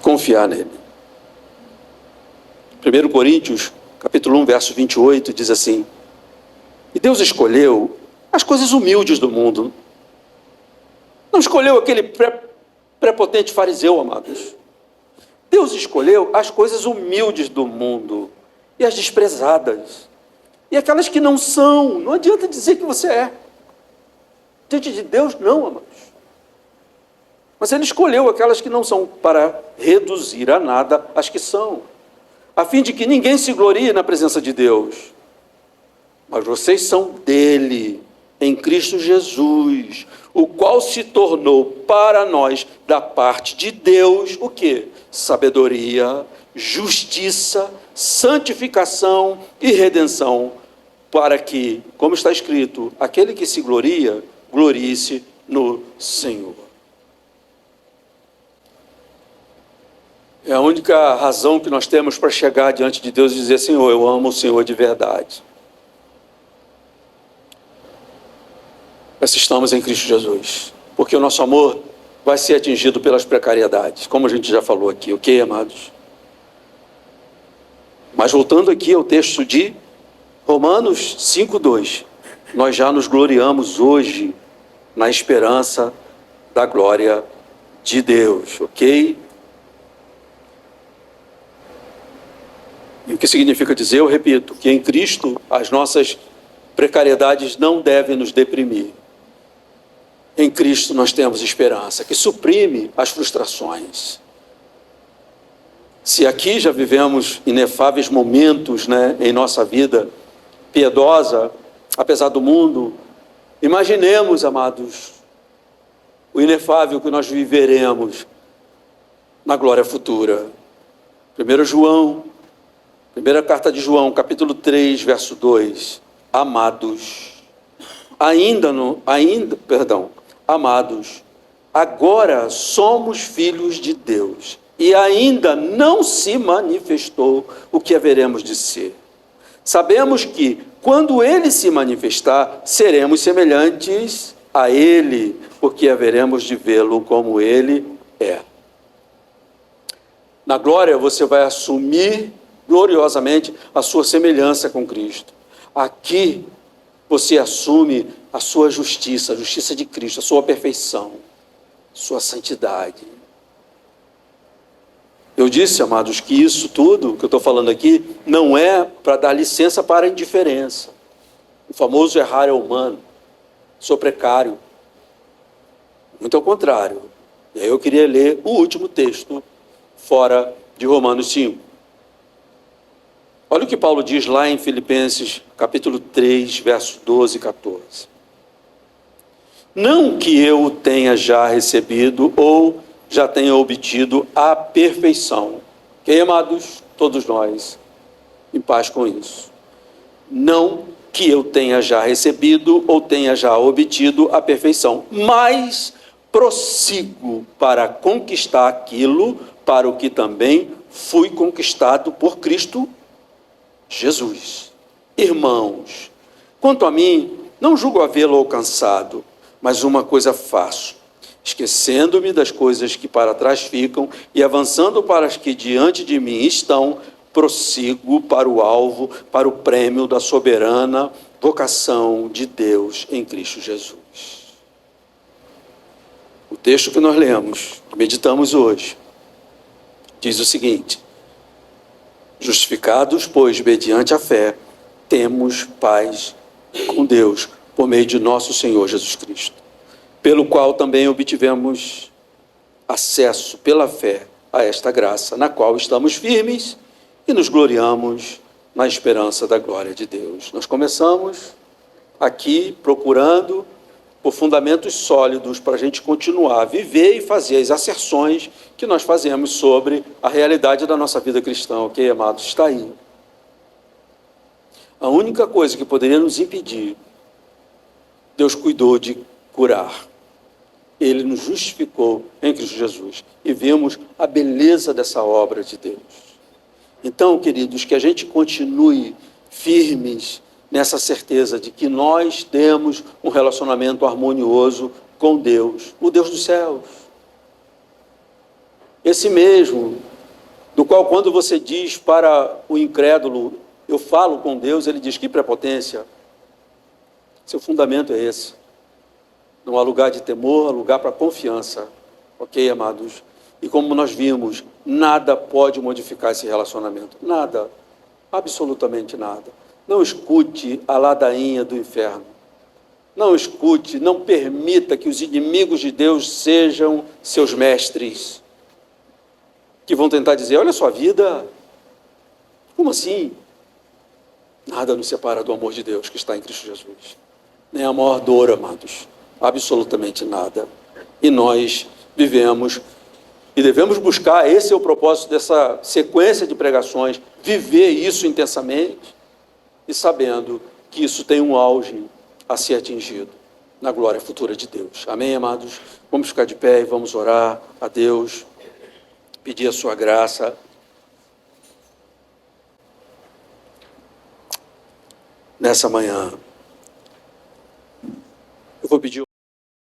Confiar nele. 1 Coríntios, capítulo 1, verso 28, diz assim: e Deus escolheu as coisas humildes do mundo. Não escolheu aquele prepotente fariseu, amados. Deus escolheu as coisas humildes do mundo e as desprezadas. E aquelas que não são. Não adianta dizer que você é. Diante de Deus, não, amados. Mas ele escolheu aquelas que não são, para reduzir a nada as que são, a fim de que ninguém se glorie na presença de Deus. Mas vocês são dele, em Cristo Jesus, o qual se tornou para nós, da parte de Deus, o quê? Sabedoria, justiça, santificação e redenção, para que, como está escrito, aquele que se gloria, glorie-se no Senhor. É a única razão que nós temos para chegar diante de Deus e dizer: Senhor, eu amo o Senhor de verdade. Mas estamos em Cristo Jesus, porque o nosso amor vai ser atingido pelas precariedades, como a gente já falou aqui, ok, amados? Mas voltando aqui ao texto de Romanos 5:2, nós já nos gloriamos hoje na esperança da glória de Deus, ok? E o que significa dizer, eu repito, que em Cristo as nossas precariedades não devem nos deprimir. Em Cristo nós temos esperança, que suprime as frustrações. Se aqui já vivemos inefáveis momentos, em nossa vida piedosa, apesar do mundo, imaginemos, amados, o inefável que nós viveremos na glória futura. 1 João, primeira carta de João, capítulo 3, verso 2. Amados, amados, agora somos filhos de Deus, e ainda não se manifestou o que haveremos de ser. Sabemos que, quando Ele se manifestar, seremos semelhantes a Ele, porque haveremos de vê-lo como Ele é. Na glória, você vai assumir gloriosamente a sua semelhança com Cristo. Aqui, você assume a sua justiça, a justiça de Cristo, a sua perfeição, a sua santidade. Eu disse, amados, que isso tudo que eu estou falando aqui não é para dar licença para a indiferença. O famoso errar é humano. Sou precário. Muito ao contrário. E aí eu queria ler o último texto fora de Romanos 5. Olha o que Paulo diz lá em Filipenses, capítulo 3, verso 12 e 14. Não que eu tenha já recebido ou já tenha obtido a perfeição. Ok, amados? Todos nós, em paz com isso. Não que eu tenha já recebido ou tenha já obtido a perfeição, mas prossigo para conquistar aquilo para o que também fui conquistado por Cristo Jesus. Irmãos, quanto a mim, não julgo havê-lo alcançado, mas uma coisa faço, esquecendo-me das coisas que para trás ficam e avançando para as que diante de mim estão, prossigo para o alvo, para o prêmio da soberana vocação de Deus em Cristo Jesus. O texto que nós lemos, que meditamos hoje, diz o seguinte: justificados, pois, mediante a fé, temos paz com Deus, por meio de nosso Senhor Jesus Cristo, pelo qual também obtivemos acesso pela fé a esta graça, na qual estamos firmes e nos gloriamos na esperança da glória de Deus. Nós começamos aqui procurando por fundamentos sólidos para a gente continuar a viver e fazer as asserções que nós fazemos sobre a realidade da nossa vida cristã, ok, amados? Está aí. A única coisa que poderia nos impedir, Deus cuidou de curar. Ele nos justificou em Cristo Jesus. E vemos a beleza dessa obra de Deus. Então, queridos, que a gente continue firmes nessa certeza de que nós temos um relacionamento harmonioso com Deus, o Deus dos céus. Esse mesmo, do qual quando você diz para o incrédulo, eu falo com Deus, ele diz: que prepotência. Seu fundamento é esse. Não há lugar de temor, há lugar para confiança. Ok, amados? E como nós vimos, nada pode modificar esse relacionamento. Nada. Absolutamente nada. Não escute a ladainha do inferno. Não escute, não permita que os inimigos de Deus sejam seus mestres, que vão tentar dizer: olha a sua vida, como assim? Nada nos separa do amor de Deus que está em Cristo Jesus. Nem a maior dor, amados, absolutamente nada. E nós vivemos e devemos buscar, esse é o propósito dessa sequência de pregações, viver isso intensamente e sabendo que isso tem um auge a ser atingido na glória futura de Deus. Amém, amados? Vamos ficar de pé e vamos orar a Deus, pedir a sua graça. Nessa manhã.